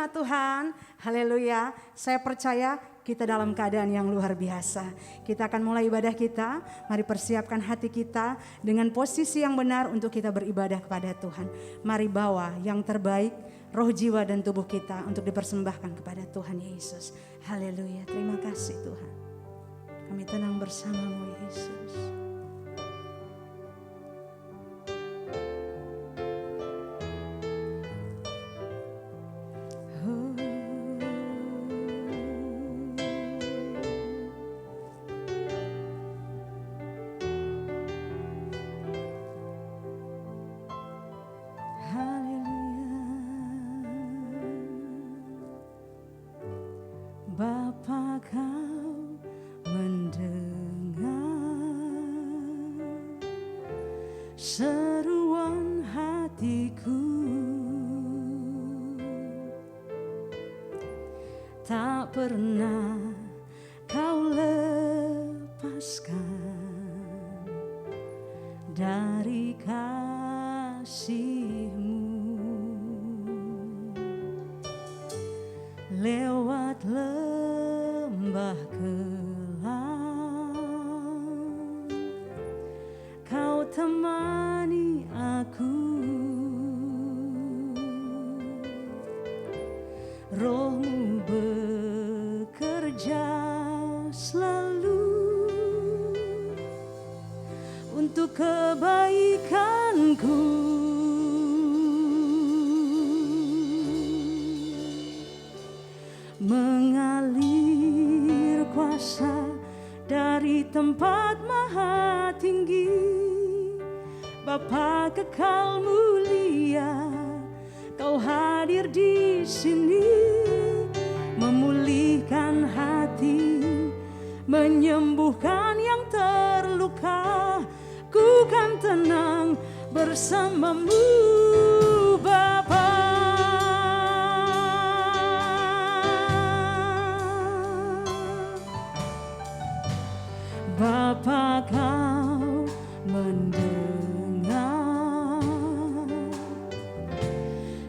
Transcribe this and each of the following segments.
jemaat Tuhan, haleluya. Saya percaya kita dalam keadaan yang luar biasa. Kita akan mulai ibadah kita, mari persiapkan hati kita dengan posisi yang benar untuk kita beribadah kepada Tuhan. Mari bawa yang terbaik, roh, jiwa, dan tubuh kita untuk dipersembahkan kepada Tuhan Yesus. Haleluya, terima kasih Tuhan. Kami tenang bersamamu Yesus. Bapa, kau mendengar seruan hatiku, tak pernah kau lepaskan dari kasih-Mu. Lewat lembah kelam, kau temani aku. Roh-Mu bekerja selalu untuk kebaikanku. Mengalir kuasa dari tempat maha tinggi, Bapa kekal mulia, kau hadir di sini, memulihkan hati, menyembuhkan yang terluka. Ku kan tenang bersamamu Bapa. Bapa, kau mendengar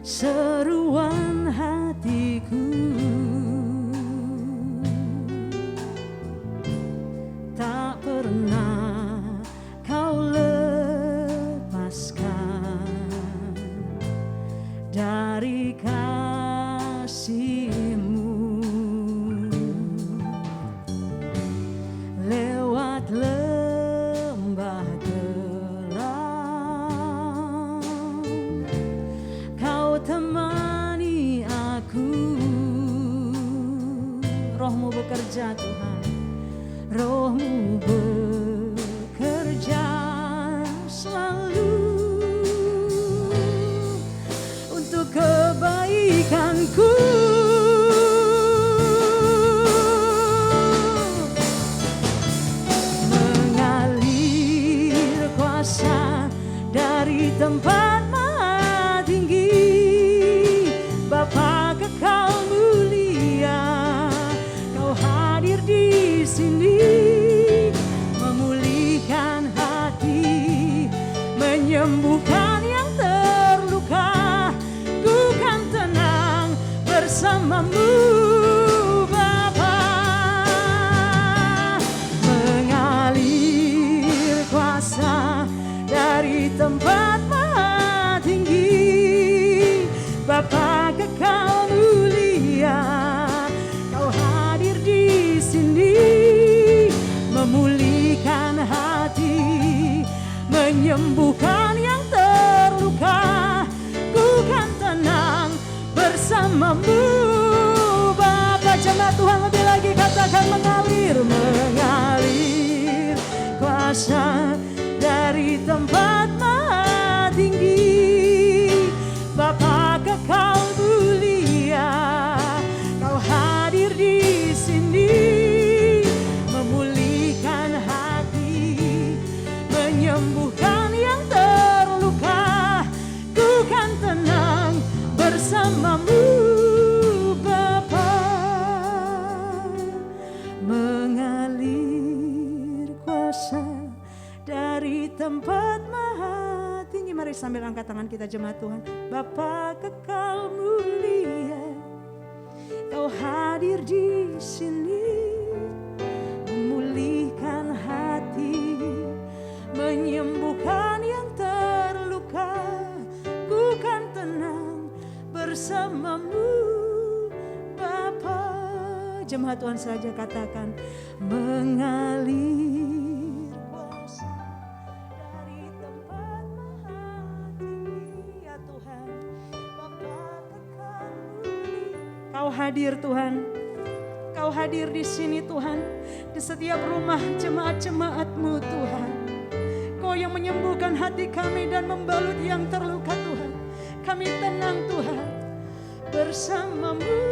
seruan hatiku, tak pernah kau lepaskan dari kasih-Mu. Lewat lembah gelap, kau temani aku. Roh-Mu bekerja Tuhan, Roh-Mu bekerja selalu untuk kebaikanku. Mengalir kuasa dari tempat maha tinggi, Bapa kekal mulia, kau hadir di sini, memulihkan hati, menyembuhkan yang terluka. Ku kan tenang bersamamu Bapa. Mengalir kuasa dari tempat maha tinggi, Bapa kekal mulia, kau hadir di sini, memulihkan hati, menyembuhkan yang terluka. Ku kan tenang bersamamu Bapa. Jemaat Tuhan lebih lagi katakan mengalir, mengalir kuasa dari tempat maha tinggi, Bapa kekal mulia, kau hadir di sini, memulihkan hati, menyembuhkan yang terluka. Ku kan tenang bersamamu Bapa. Mengalir kuasa dari tempat maha tinggi. Mari sambil angkat tangan kita jemaat Tuhan. Bapa kekal mulia, Kau hadir di sini, memulihkan hati, menyembuhkan yang terluka. Ku kan tenang bersamamu, Bapa. Jemaat Tuhan saja katakan, mengalir kuasa dari tempat maha tinggi. Ya Tuhan, Bapa kekal mulia. Kau hadir Tuhan, Kau hadir di sini Tuhan, di setiap rumah jemaat-jemaat-Mu Tuhan. Kau yang menyembuhkan hati kami dan membalut yang terluka Tuhan. Kami tenang Tuhan bersamamu,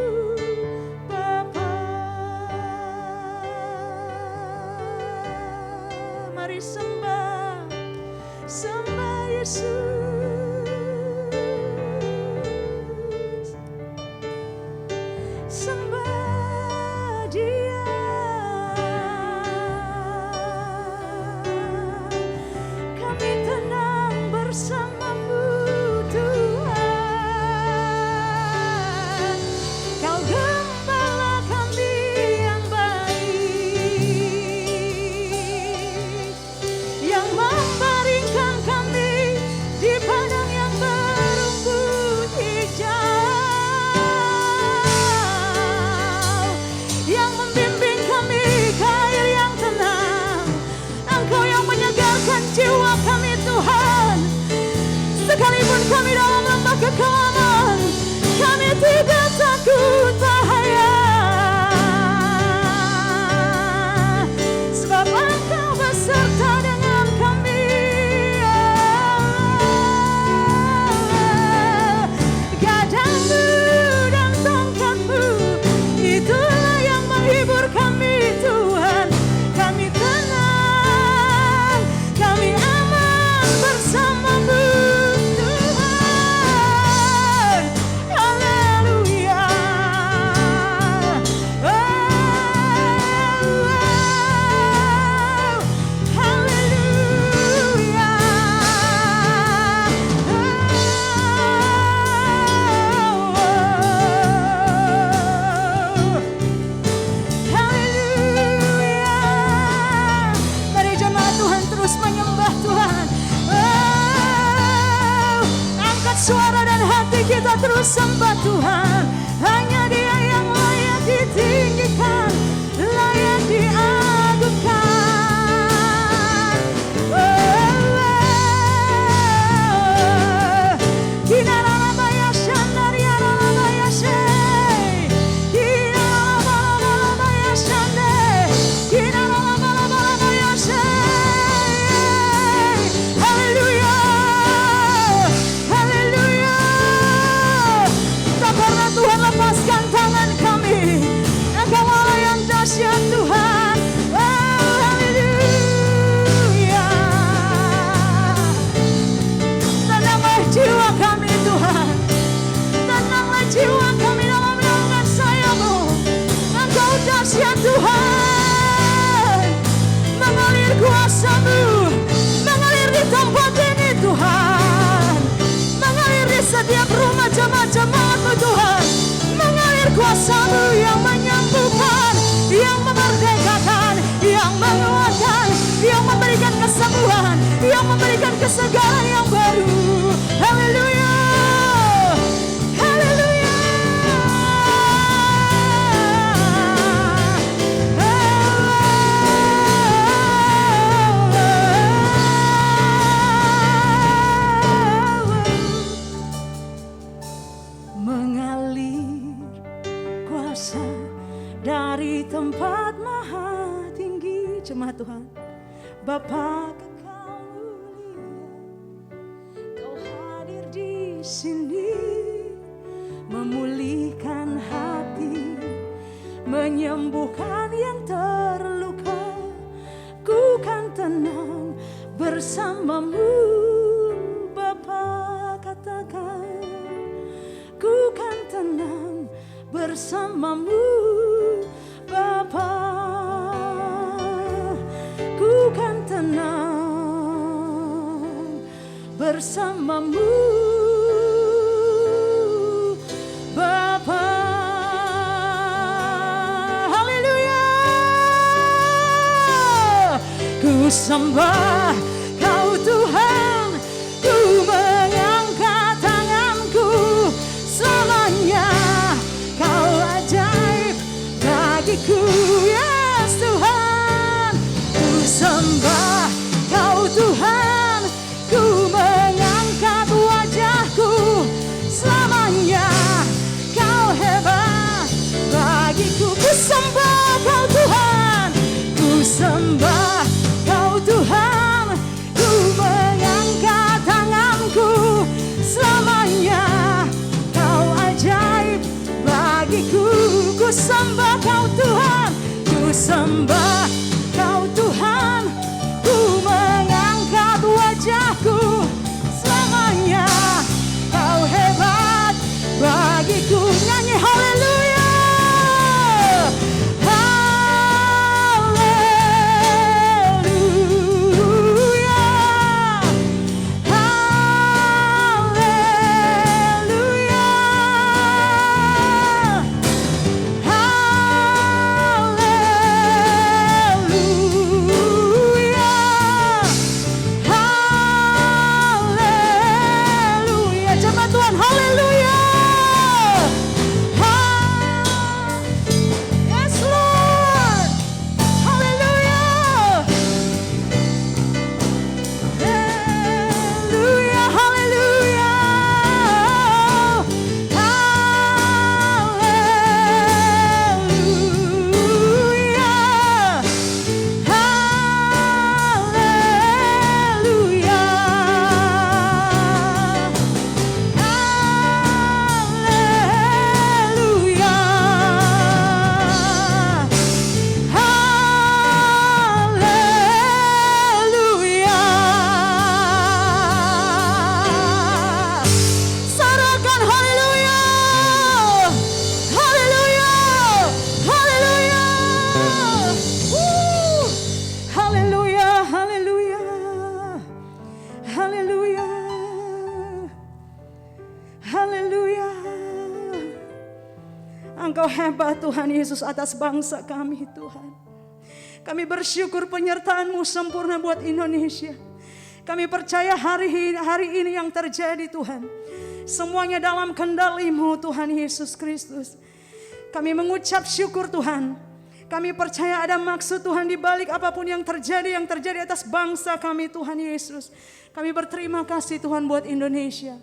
Bapa. Mari sembah, sembah Yesus, sembah Dia. Kami tenang bersamamu Tuhan. Kau gembala kami yang baik, yang membaringkan kami di padang yang berumput hijau, yang membimbing kami ke air yang tenang. Engkau yang menyegarkan jiwa kami Tuhan. Sekalipun kami dalam lembah kekelaman, kami tidak takut bahaya, sebab Engkau beserta dengan kami. Gadangmu dan tongkatmu, itulah yang menghibur kami Tuhan. Kami tenang, kami aman bersamamu Tuhan. Haleluya. Oh, haleluya. Haleluya. Mari jemaat Tuhan terus menyembah Tuhan. Oh, angkat suara dan hati kita terus sembah Tuhan. Hanya Dia yang layak ditinggikan, layak diagungkan. Kinarabaya Shandaria Rabaya Shei, Kinarabaya Shande, Kinarabaya Shei. Haleluya, haleluya. Tak pernah Tuhan lepaskan tangan kami. Engkau Allah yang dahsyat Tuhan. Oh, haleluya. Tenanglah jiwa kami Tuhan, tenanglah jiwa kami dalam naungan sayap-Mu. Engkau dahsyat Tuhan, mengalir kuasa-Mu, mengalir di tempat ini Tuhan, mengalir di setiap rumah jemaat-jemaat-Mu Tuhan. Mengalir kuasa-Mu yang menyembuhkan, yang memerdekakan, yang menguatkan, yang memberikan kesembuhan, yang memberikan kesegaran yang baru. Haleluya, haleluya. Mengalir kuasa dari tempat maha tinggi. Jemaat Tuhan, Bapa kekal mulia, Kau hadir di sini, memulihkan hati, menyembuhkan yang terluka. Ku kan tenang bersamamu, Bapa. Katakan, ku kan tenang bersamamu, Bapa. Ku kan tenang bersamamu, Bapa. ku sembah Kau Tuhan, ku mengangkat tanganku selamanya. Kau ajaib bagiku, yes Tuhan. Ku sembah Kau Tuhan, ku mengangkat wajahku selamanya. Kau hebat bagiku. Ku sembah Kau Tuhan, ku sembah Kau Tuhan, ku mengangkat tanganku selamanya. Kau ajaib bagiku. Ku sembah Kau Tuhan, ku sembah Kau Tuhan, ku mengangkat wajahku selamanya. Kau hebat bagiku. Nyanyi haleluya. Engkau hebat Tuhan Yesus atas bangsa kami Tuhan. Kami bersyukur penyertaan-Mu sempurna buat Indonesia. Kami percaya hari ini yang terjadi Tuhan, semuanya dalam kendali-Mu Tuhan Yesus Kristus. Kami mengucap syukur Tuhan. Kami percaya ada maksud Tuhan di balik apapun yang terjadi atas bangsa kami Tuhan Yesus. Kami berterima kasih Tuhan buat Indonesia.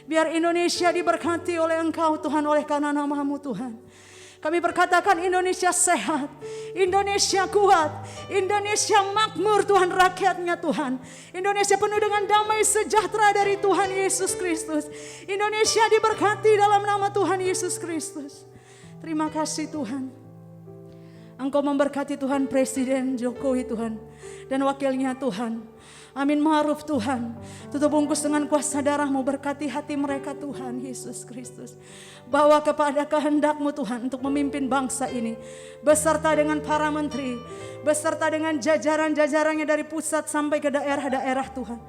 Biar Indonesia diberkati oleh Engkau Tuhan, oleh karena nama-Mu Tuhan. Kami berkatakan Indonesia sehat, Indonesia kuat, Indonesia makmur Tuhan rakyatnya Tuhan. Indonesia penuh dengan damai sejahtera dari Tuhan Yesus Kristus. Indonesia diberkati dalam nama Tuhan Yesus Kristus. Terima kasih Tuhan. Engkau memberkati Tuhan Presiden Jokowi Tuhan dan wakilnya Tuhan. Amin ma'ruf Tuhan. Tutup bungkus dengan kuasa darah-Mu, berkati hati mereka Tuhan Yesus Kristus. Bawa kepada kehendak-Mu Tuhan untuk memimpin bangsa ini. Beserta dengan para menteri, beserta dengan jajaran-jajarannya dari pusat sampai ke daerah-daerah Tuhan.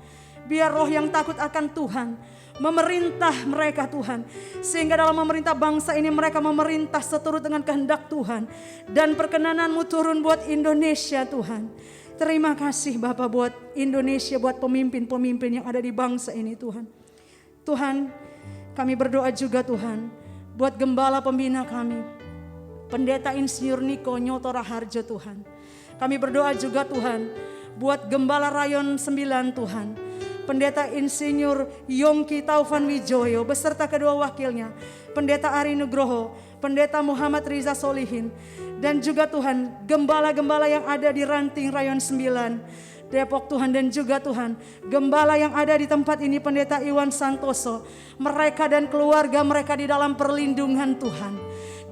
Biar roh yang takut akan Tuhan memerintah mereka Tuhan. Sehingga dalam memerintah bangsa ini mereka memerintah seturut dengan kehendak Tuhan. Dan perkenanan-Mu turun buat Indonesia Tuhan. Terima kasih Bapak buat Indonesia, buat pemimpin-pemimpin yang ada di bangsa ini Tuhan. Tuhan, kami berdoa juga Tuhan buat gembala pembina kami, Pendeta Insinyur Niko Nyoto Raharjo Tuhan. Kami berdoa juga Tuhan buat Gembala Rayon 9 Tuhan, Pendeta Insinyur Yongki Taufan Wijoyo beserta kedua wakilnya, Pendeta Ari Nugroho, Pendeta Muhammad Riza Solihin, dan juga Tuhan gembala-gembala yang ada di Ranting Rayon 9 Depok Tuhan, dan juga Tuhan gembala yang ada di tempat ini Pendeta Iwan Santoso, mereka dan keluarga mereka di dalam perlindungan Tuhan,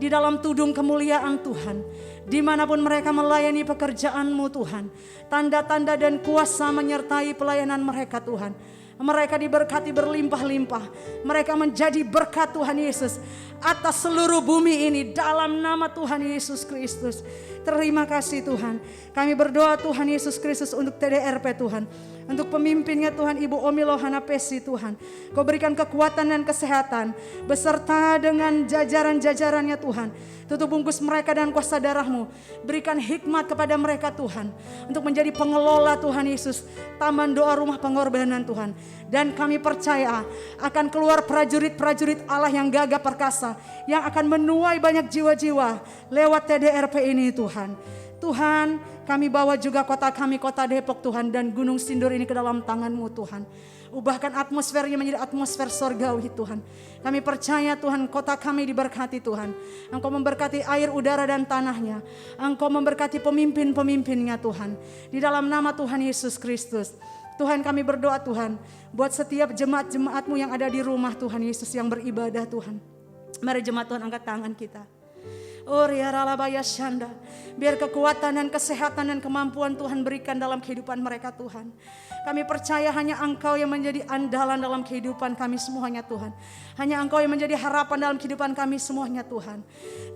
di dalam tudung kemuliaan Tuhan, dimanapun mereka melayani pekerjaan-Mu Tuhan, tanda-tanda dan kuasa menyertai pelayanan mereka Tuhan. Mereka diberkati berlimpah-limpah. Mereka menjadi berkat Tuhan Yesus. atas seluruh bumi ini dalam nama Tuhan Yesus Kristus. Terima kasih Tuhan. Kami berdoa Tuhan Yesus Kristus untuk TDRP Tuhan. Untuk pemimpinnya Tuhan Ibu Omi Lohana Pesi Tuhan. Kau berikan kekuatan dan kesehatan. Beserta dengan jajaran-jajarannya Tuhan. Tutup bungkus mereka dan kuasa darah-Mu. Berikan hikmat kepada mereka Tuhan. Untuk menjadi pengelola Tuhan Yesus. Taman doa rumah pengorbanan Tuhan. Dan kami percaya akan keluar prajurit-prajurit Allah yang gagah perkasa. Yang akan menuai banyak jiwa-jiwa lewat TDRP ini Tuhan. Tuhan, kami bawa juga kota kami, kota Depok Tuhan, dan Gunung Sindur ini ke dalam tangan-Mu Tuhan. Ubahkan atmosfernya menjadi atmosfer sorgawi Tuhan. Kami percaya Tuhan, kota kami diberkati Tuhan. Engkau memberkati air, udara, dan tanahnya. Engkau memberkati pemimpin-pemimpinnya Tuhan. Di dalam nama Tuhan Yesus Kristus. Tuhan, kami berdoa Tuhan, buat setiap jemaat-jemaat-Mu yang ada di rumah Tuhan Yesus yang beribadah Tuhan. Mari jemaat Tuhan angkat tangan kita. Oh riaralabaya syanda. Biar kekuatan dan kesehatan dan kemampuan Tuhan berikan dalam kehidupan mereka Tuhan. Kami percaya hanya Engkau yang menjadi andalan dalam kehidupan kami semuanya Tuhan. Hanya Engkau yang menjadi harapan dalam kehidupan kami semuanya Tuhan.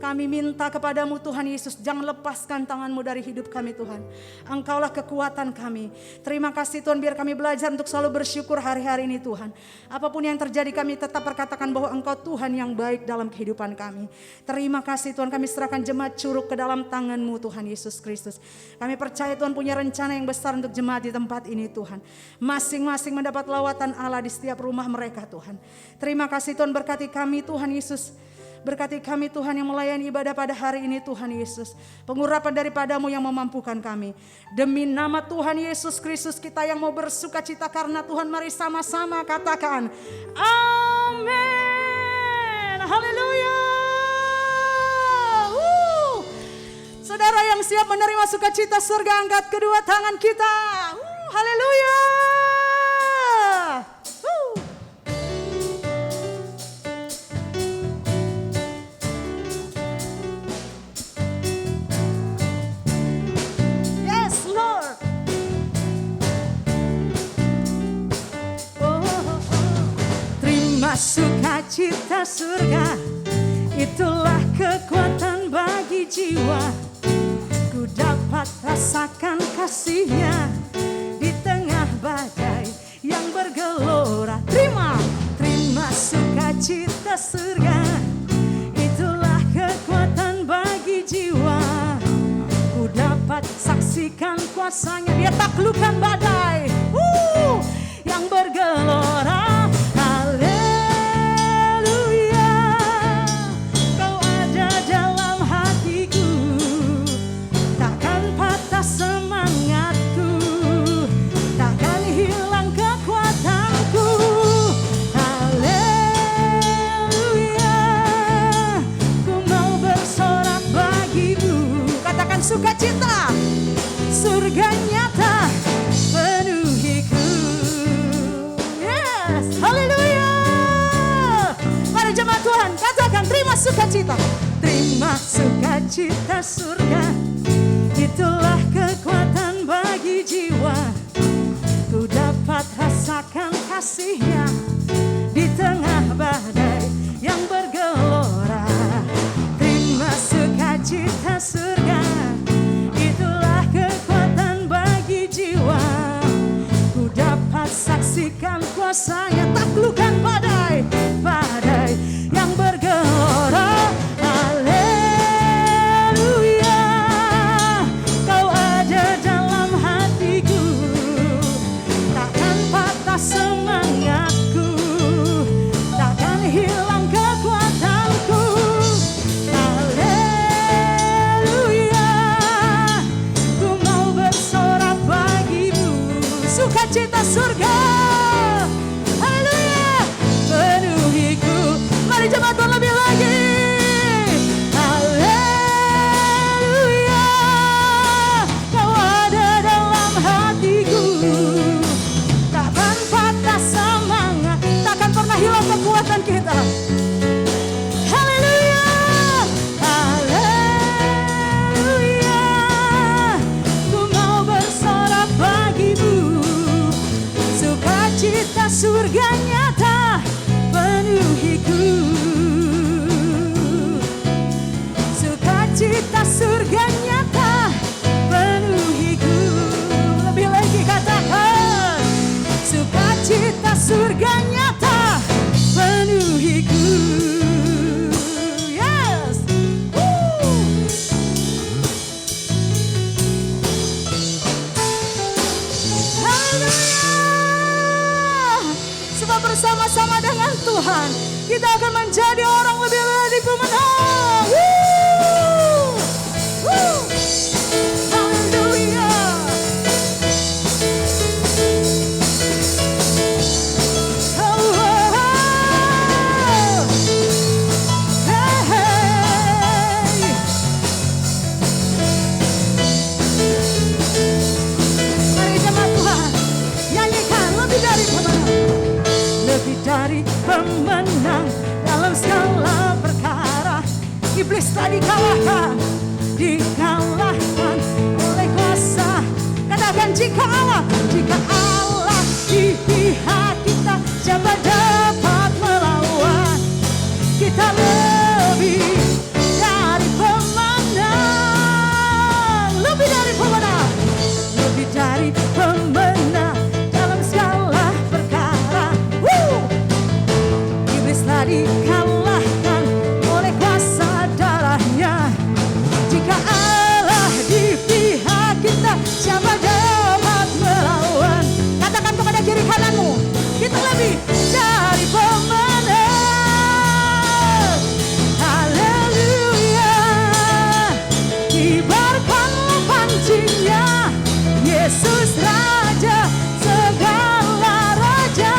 Kami minta kepadamu Tuhan Yesus, jangan lepaskan tangan-Mu dari hidup kami Tuhan. Engkaulah kekuatan kami. Terima kasih Tuhan, biar kami belajar untuk selalu bersyukur hari-hari ini Tuhan. Apapun yang terjadi kami tetap berkatakan bahwa Engkau Tuhan yang baik dalam kehidupan kami. Terima kasih Tuhan, kami serahkan jemaat Curug ke dalam tangan-Mu Tuhan Yesus Kristus. Kami percaya Tuhan punya rencana yang besar untuk jemaat di tempat ini Tuhan. Masing-masing mendapat lawatan Allah di setiap rumah mereka Tuhan. Terima kasih Tuhan, berkati kami Tuhan Yesus. Berkati kami Tuhan yang melayani ibadah pada hari ini Tuhan Yesus. Pengurapan daripada-Mu yang memampukan kami. Demi nama Tuhan Yesus Kristus kita yang mau bersuka cita karena Tuhan, mari sama-sama katakan amin. Haleluya. Saudara yang siap menerima sukacita surga, angkat kedua tangan kita. Haleluya. Yes, Lord. Terima sukacita surga, itulah kekuatan bagi jiwa. Ku dapat rasakan kasih-Nya di tengah badai yang bergelora. Terima sukacita surga, itulah kekuatan bagi jiwa. Ku dapat saksikan kuasa-Nya, Dia taklukkan badai yang bergelora. Sukacita surga nyata penuhiku. Yes, haleluya. Mari jemaat Tuhan katakan terima sukacita. Terima sukacita surga, itulah kekuatan bagi jiwa. Ku dapat rasakan kasih-Nya di tengah badai yang bergelora. Terima sukacita surga, itulah kekuatan bagi jiwa. Ku dapat saksikan kuasa-Nya, taklukkan badai yang bergelora. Haleluya, Kau ada dalam hatiku, takkan patah semangatku, takkan hilang kekuatanku. Sukacita surga, haleluya, penuhiku. Mari jemaat lebih lagi. Haleluya, Kau ada dalam hatiku, takkan patah semangat, takkan pernah hilang kekuatan kita. Cita surga nyata penuhiku. bersama-sama dengan Tuhan, kita akan menjadi orang lebih pemenang. Woo! Woo! Haleluya. Oh, oh, oh. Hey, hey. Mari jemaat Tuhan, nyanyikan lebih dari pemenang. Lebih dari pemenang dalam segala perkara. Iblis telah dikalahkan oleh kuasa. Katakan jika Allah di pihak kita, siapa dapat melawan? Kita lebih dari pemenang, lebih dari pemenang, lebih dari pemenang dalam segala perkara. Iblis telah dikalahkan oleh kuasa darahnya. Jika Allah di pihak kita, siapa dapat melawan? Katakan kepada kiri kananmu, kita lebih dari pemenang. Haleluya. Kibarkanlah pancinya, Yesus Raja segala raja.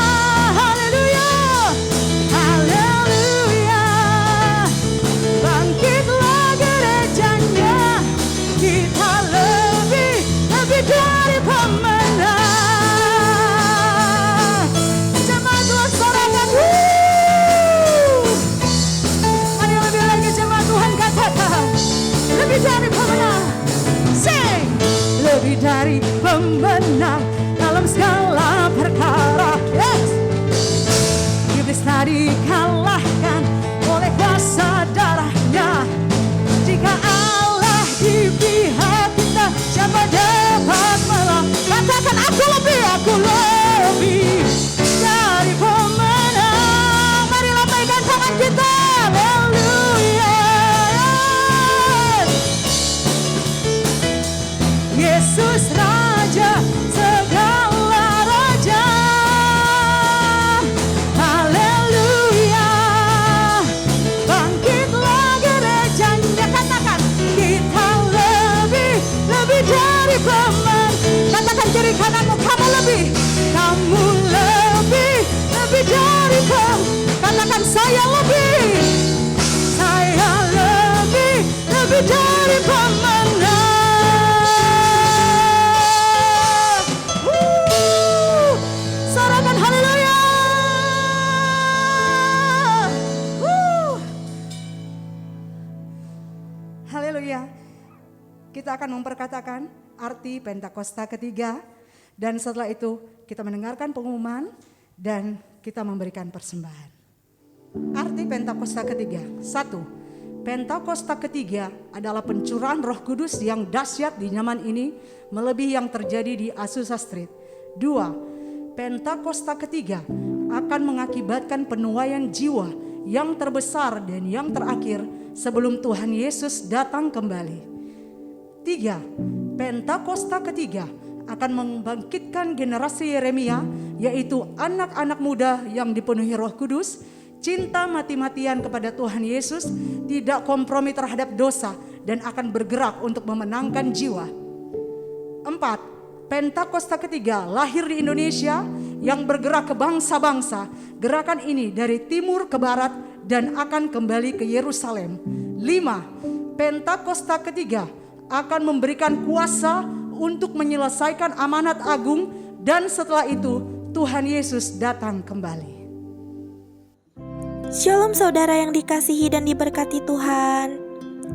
Haleluya. Haleluya. Bangkitlah gerejanya, kita lebih dari pemenang. Jemaat Tuhan sorakan. Mari lebih lagi jemaat Tuhan katakan, lebih dari pemenang. Sing, lebih dari pemenang dalam segala perkara. Yes. Iblis tadi kalahkan oleh kuasa darahnya. Jika Allah di pihak kita, siapa dapat melawan? Katakan aku lebih dari pemenang. Mari lambaikan tangan kita. Haleluya. Yesus Raja segala raja. Haleluya. Bangkitlah gerejanya. Katakan kita lebih dari pemenang. Katakan kiri kananmu, kamu lebih dari pemenang. Katakan saya lebih dari pemenang. Sorakan haleluya. Haleluya. Kita akan memperkatakan arti Pentakosta ketiga, dan setelah itu kita mendengarkan pengumuman dan kita memberikan persembahan. Arti Pentakosta ketiga. 1. Pentakosta ketiga adalah pencurahan Roh Kudus yang dahsyat di zaman ini, melebihi yang terjadi di Azusa Street. 2. Pentakosta ketiga akan mengakibatkan penuaian jiwa yang terbesar dan yang terakhir sebelum Tuhan Yesus datang kembali. 3. Pentakosta ketiga akan membangkitkan generasi Yeremia, yaitu anak-anak muda yang dipenuhi Roh Kudus, cinta mati-matian kepada Tuhan Yesus, tidak kompromi terhadap dosa, dan akan bergerak untuk memenangkan jiwa. 4. Pentakosta ketiga lahir di Indonesia yang bergerak ke bangsa-bangsa. Gerakan ini dari timur ke barat dan akan kembali ke Yerusalem. 5. Pentakosta ketiga akan memberikan kuasa untuk menyelesaikan amanat agung, dan setelah itu Tuhan Yesus datang kembali. Shalom saudara yang dikasihi dan diberkati Tuhan.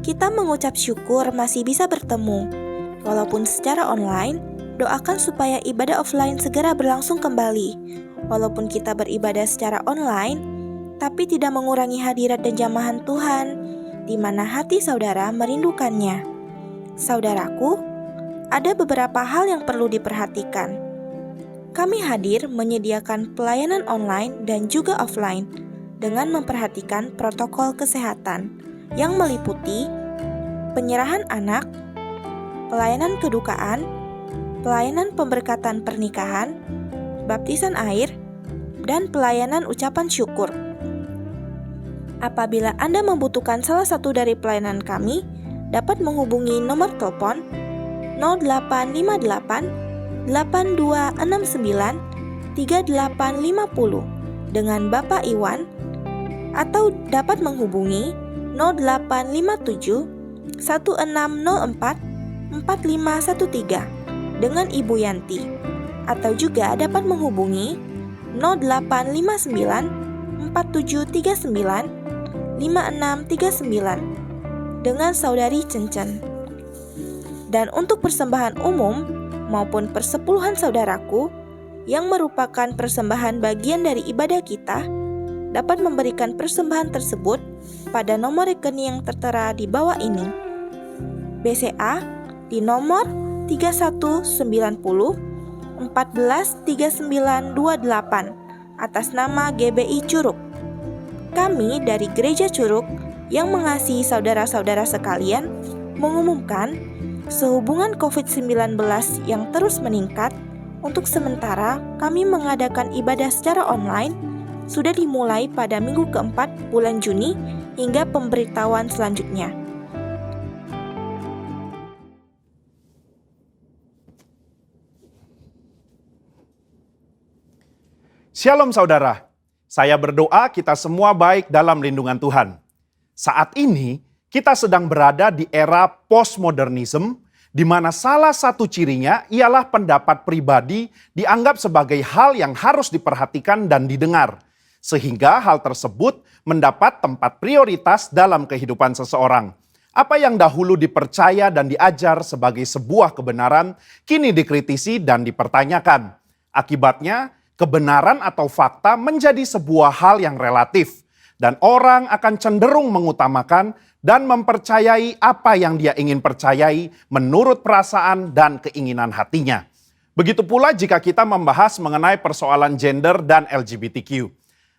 Kita mengucap syukur masih bisa bertemu. Walaupun secara online, doakan supaya ibadah offline segera berlangsung kembali. Walaupun kita beribadah secara online, tapi tidak mengurangi hadirat dan jamahan Tuhan, di mana hati saudara merindukannya. Saudaraku, ada beberapa hal yang perlu diperhatikan. Kami hadir menyediakan pelayanan online dan juga offline dengan memperhatikan protokol kesehatan yang meliputi penyerahan anak, pelayanan kedukaan, pelayanan pemberkatan pernikahan, baptisan air, dan pelayanan ucapan syukur. Apabila Anda membutuhkan salah satu dari pelayanan kami, dapat menghubungi nomor telepon 0858 8269 3850 dengan Bapak Iwan, atau dapat menghubungi 0857 1604 4513 dengan Ibu Yanti, atau juga dapat menghubungi 0859 4739 5639 dengan Saudari Cencen. Dan untuk persembahan umum maupun persepuluhan saudaraku yang merupakan persembahan bagian dari ibadah kita, dapat memberikan persembahan tersebut pada nomor rekening yang tertera di bawah ini. BCA di nomor 3190 143928 atas nama GBI Curug. Kami dari Gereja Curug yang mengasihi saudara-saudara sekalian mengumumkan sehubungan COVID-19 yang terus meningkat, untuk sementara kami mengadakan ibadah secara online sudah dimulai pada minggu keempat bulan Juni hingga pemberitahuan selanjutnya. Shalom saudara, saya berdoa kita semua baik dalam lindungan Tuhan. Saat ini kita sedang berada di era postmodernism, di mana salah satu cirinya ialah pendapat pribadi dianggap sebagai hal yang harus diperhatikan dan didengar, sehingga hal tersebut mendapat tempat prioritas dalam kehidupan seseorang. Apa yang dahulu dipercaya dan diajar sebagai sebuah kebenaran, kini dikritisi dan dipertanyakan. Akibatnya, kebenaran atau fakta menjadi sebuah hal yang relatif, dan orang akan cenderung mengutamakan dan mempercayai apa yang dia ingin percayai menurut perasaan dan keinginan hatinya. Begitu pula jika kita membahas mengenai persoalan gender dan LGBTQ.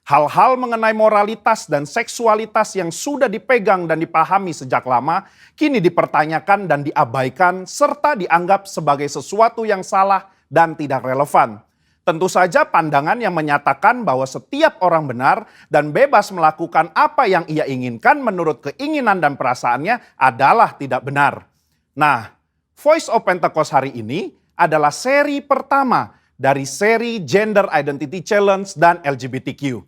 Hal-hal mengenai moralitas dan seksualitas yang sudah dipegang dan dipahami sejak lama, kini dipertanyakan dan diabaikan serta dianggap sebagai sesuatu yang salah dan tidak relevan. Tentu saja pandangan yang menyatakan bahwa setiap orang benar dan bebas melakukan apa yang ia inginkan menurut keinginan dan perasaannya adalah tidak benar. Nah, Voice of Pentecost hari ini adalah seri pertama dari seri Gender Identity Challenge dan LGBTQ.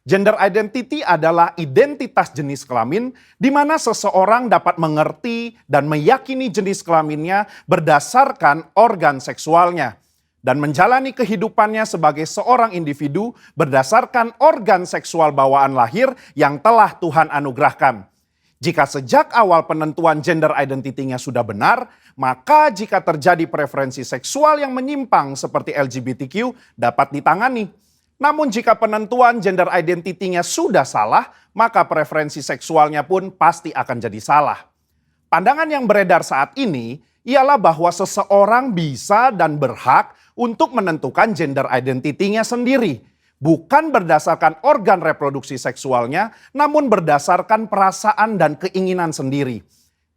Gender identity adalah identitas jenis kelamin di mana seseorang dapat mengerti dan meyakini jenis kelaminnya berdasarkan organ seksualnya, dan menjalani kehidupannya sebagai seorang individu berdasarkan organ seksual bawaan lahir yang telah Tuhan anugerahkan. Jika sejak awal penentuan gender identity-nya sudah benar, maka jika terjadi preferensi seksual yang menyimpang seperti LGBTQ dapat ditangani. Namun jika penentuan gender identity-nya sudah salah, maka preferensi seksualnya pun pasti akan jadi salah. Pandangan yang beredar saat ini ialah bahwa seseorang bisa dan berhak untuk menentukan gender identity-nya sendiri. Bukan berdasarkan organ reproduksi seksualnya, namun berdasarkan perasaan dan keinginan sendiri.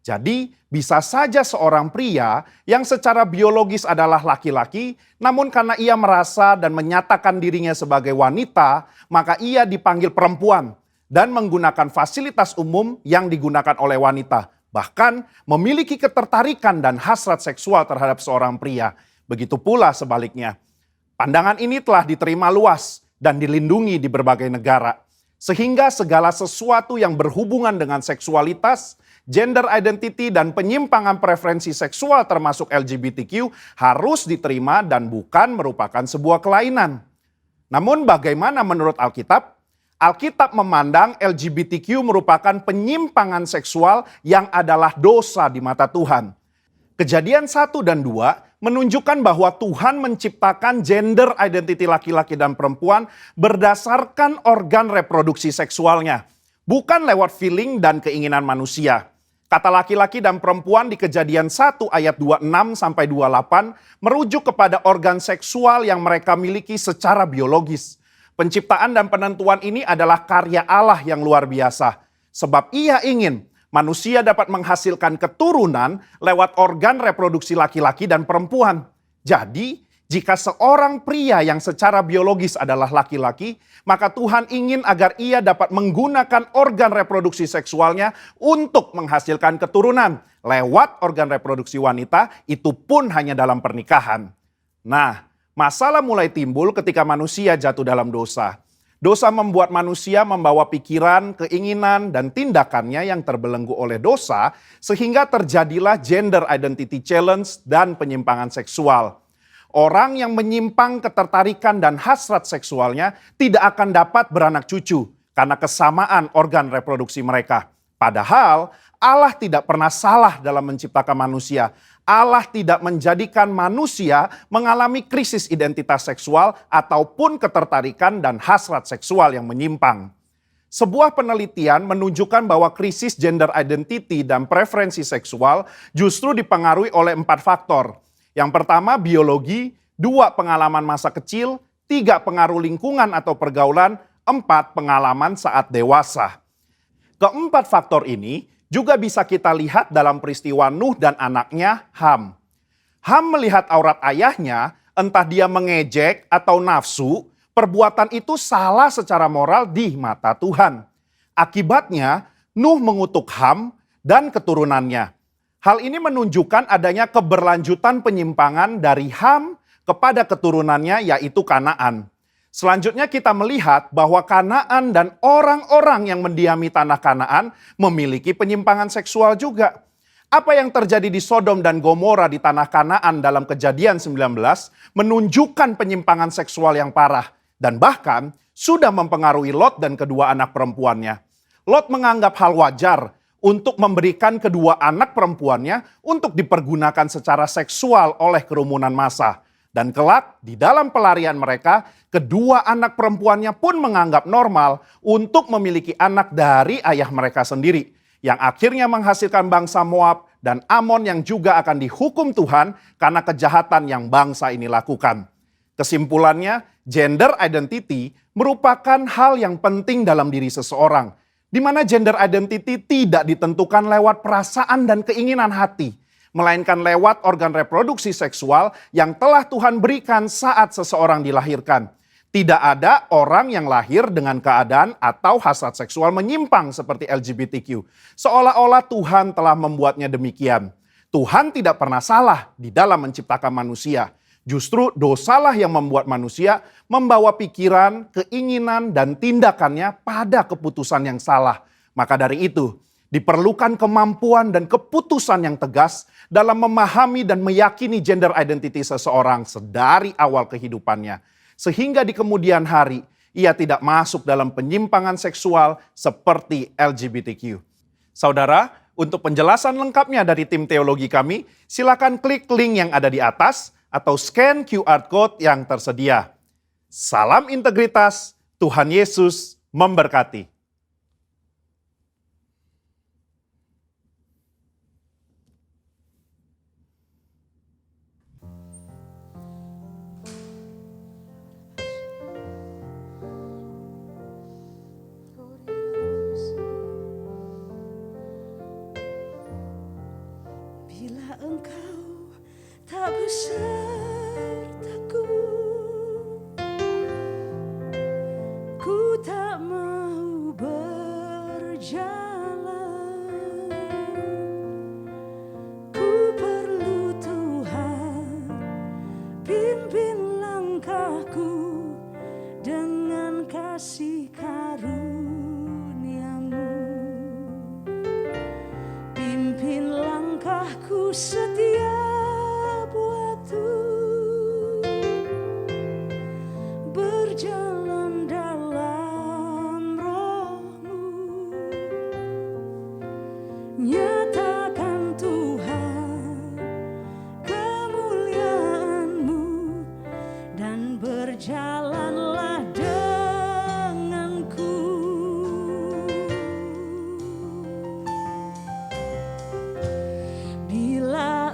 Jadi, bisa saja seorang pria yang secara biologis adalah laki-laki, namun karena ia merasa dan menyatakan dirinya sebagai wanita, maka ia dipanggil perempuan dan menggunakan fasilitas umum yang digunakan oleh wanita. Bahkan memiliki ketertarikan dan hasrat seksual terhadap seorang pria. Begitu pula sebaliknya. Pandangan ini telah diterima luas dan dilindungi di berbagai negara. Sehingga segala sesuatu yang berhubungan dengan seksualitas, gender identity, dan penyimpangan preferensi seksual termasuk LGBTQ harus diterima dan bukan merupakan sebuah kelainan. Namun bagaimana menurut Alkitab? Alkitab memandang LGBTQ merupakan penyimpangan seksual yang adalah dosa di mata Tuhan. Kejadian 1 dan 2 menunjukkan bahwa Tuhan menciptakan gender identity laki-laki dan perempuan berdasarkan organ reproduksi seksualnya, bukan lewat feeling dan keinginan manusia. Kata laki-laki dan perempuan di Kejadian 1 ayat 26-28 merujuk kepada organ seksual yang mereka miliki secara biologis. Penciptaan dan penentuan ini adalah karya Allah yang luar biasa, sebab Ia ingin manusia dapat menghasilkan keturunan lewat organ reproduksi laki-laki dan perempuan. Jadi, Jika seorang pria yang secara biologis adalah laki-laki, maka Tuhan ingin agar ia dapat menggunakan organ reproduksi seksualnya untuk menghasilkan keturunan lewat organ reproduksi wanita, itu pun hanya dalam pernikahan. Nah, masalah mulai timbul ketika manusia jatuh dalam dosa. Dosa membuat manusia membawa pikiran, keinginan, dan tindakannya yang terbelenggu oleh dosa, sehingga terjadilah gender identity challenge dan penyimpangan seksual. Orang yang menyimpang ketertarikan dan hasrat seksualnya tidak akan dapat beranak cucu karena kesamaan organ reproduksi mereka. Padahal Allah tidak pernah salah dalam menciptakan manusia. Allah tidak menjadikan manusia mengalami krisis identitas seksual ataupun ketertarikan dan hasrat seksual yang menyimpang. Sebuah penelitian menunjukkan bahwa krisis gender identity dan preferensi seksual justru dipengaruhi oleh 4 faktor. Yang pertama biologi, 2 pengalaman masa kecil, 3 pengaruh lingkungan atau pergaulan, 4 pengalaman saat dewasa. Keempat faktor ini juga bisa kita lihat dalam peristiwa Nuh dan anaknya Ham. Ham melihat aurat ayahnya, entah dia mengejek atau nafsu, perbuatan itu salah secara moral di mata Tuhan. Akibatnya, Nuh mengutuk Ham dan keturunannya. Hal ini menunjukkan adanya keberlanjutan penyimpangan dari Ham kepada keturunannya, yaitu Kanaan. Selanjutnya kita melihat bahwa Kanaan dan orang-orang yang mendiami tanah Kanaan memiliki penyimpangan seksual juga. Apa yang terjadi di Sodom dan Gomora di tanah Kanaan dalam Kejadian 19 menunjukkan penyimpangan seksual yang parah dan bahkan sudah mempengaruhi Lot dan kedua anak perempuannya. Lot menganggap hal wajar untuk memberikan kedua anak perempuannya untuk dipergunakan secara seksual oleh kerumunan massa. Dan kelak di dalam pelarian mereka, kedua anak perempuannya pun menganggap normal untuk memiliki anak dari ayah mereka sendiri. Yang akhirnya menghasilkan bangsa Moab dan Amon yang juga akan dihukum Tuhan karena kejahatan yang bangsa ini lakukan. Kesimpulannya, gender identity merupakan hal yang penting dalam diri seseorang. Di mana gender identity tidak ditentukan lewat perasaan dan keinginan hati, melainkan lewat organ reproduksi seksual yang telah Tuhan berikan saat seseorang dilahirkan. Tidak ada orang yang lahir dengan keadaan atau hasrat seksual menyimpang seperti LGBTQ. Seolah-olah Tuhan telah membuatnya demikian. Tuhan tidak pernah salah di dalam menciptakan manusia. Justru dosalah yang membuat manusia membawa pikiran, keinginan, dan tindakannya pada keputusan yang salah. Maka dari itu, diperlukan kemampuan dan keputusan yang tegas dalam memahami dan meyakini gender identity seseorang sedari awal kehidupannya. Sehingga di kemudian hari, ia tidak masuk dalam penyimpangan seksual seperti LGBTQ. Saudara, untuk penjelasan lengkapnya dari tim teologi kami, silakan klik link yang ada di atas atau scan QR Code yang tersedia. Salam integritas, Tuhan Yesus memberkati. Bila engkau tak besertaku, ku tak mau berjalan. Ku perlu Tuhan, pimpin langkahku dengan kasih karunia-Mu. Pimpin langkahku setiap waktu, berjalan dalam Roh-Mu. Nyatakan Tuhan kemuliaan-Mu dan berjalanlah denganku. Bila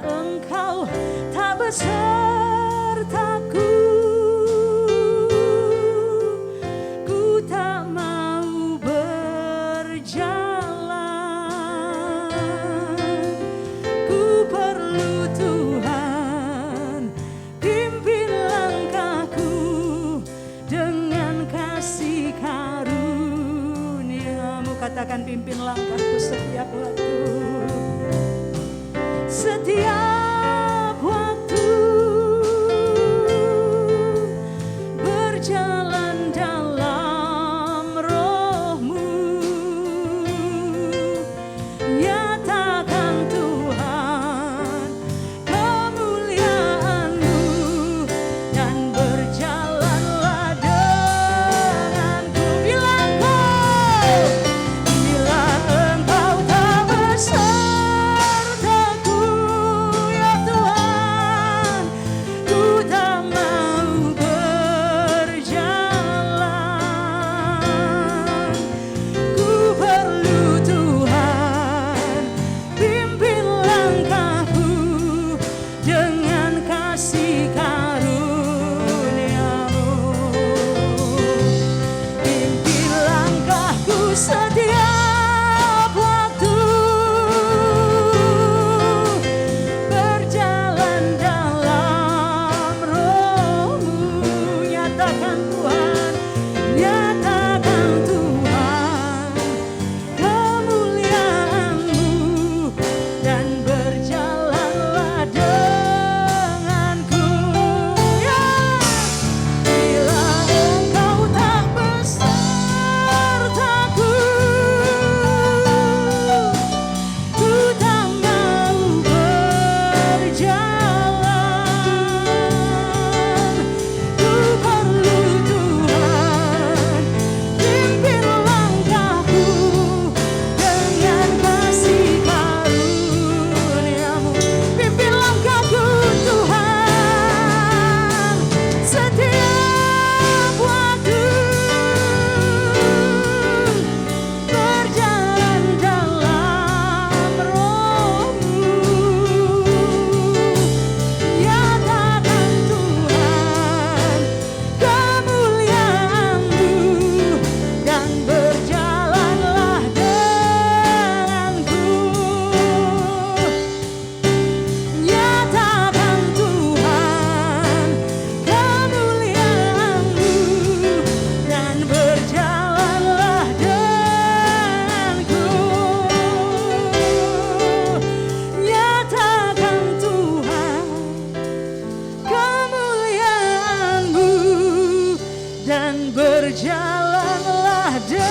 dan berjalanlah denganku.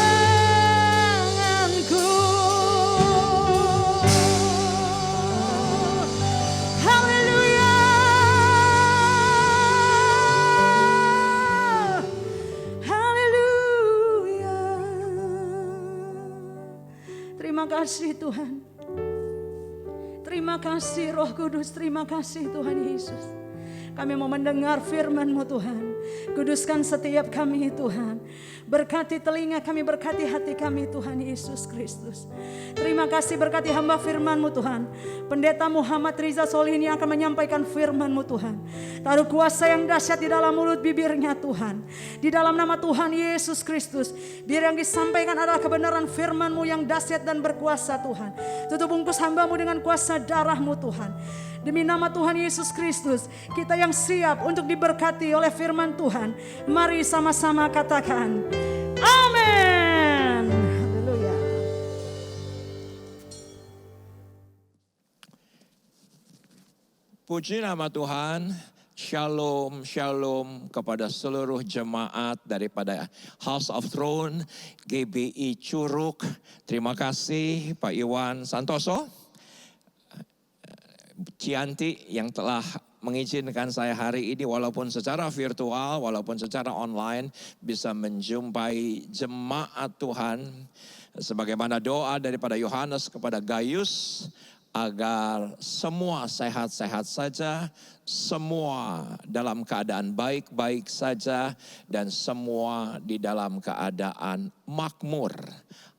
Haleluya, haleluya. Terima kasih Tuhan. Terima kasih Roh Kudus, terima kasih Tuhan Yesus. Kami mau mendengar firman-Mu Tuhan. Kuduskan setiap kami Tuhan. Berkati telinga kami, berkati hati kami Tuhan Yesus Kristus. Terima kasih berkati hamba firman-Mu Tuhan. Pendeta Muhammad Riza Solihin yang akan menyampaikan firman-Mu Tuhan. Taruh kuasa yang dahsyat di dalam mulut bibirnya Tuhan. Di dalam nama Tuhan Yesus Kristus. Biar yang disampaikan adalah kebenaran firman-Mu yang dahsyat dan berkuasa Tuhan. Tutup bungkus hamba-Mu dengan kuasa darah-Mu Tuhan. Demi nama Tuhan Yesus Kristus, kita yang siap untuk diberkati oleh firman Tuhan. Mari sama-sama katakan, amin. Haleluya. Puji nama Tuhan. Shalom, shalom kepada seluruh jemaat daripada House of Throne, GBI Curug. Terima kasih Pak Iwan Santoso, Cianti yang telah mengizinkan saya hari ini walaupun secara virtual, walaupun secara online bisa menjumpai jemaat Tuhan. Sebagaimana doa daripada Yohanes kepada Gaius agar semua sehat-sehat saja, semua dalam keadaan baik-baik saja, dan semua di dalam keadaan makmur.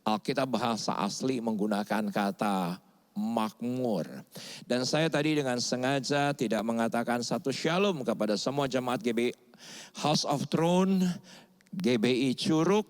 Alkitab bahasa asli menggunakan kata makmur. Dan saya tadi dengan sengaja tidak mengatakan satu shalom kepada semua jemaat GBI House of Throne, GBI Curug.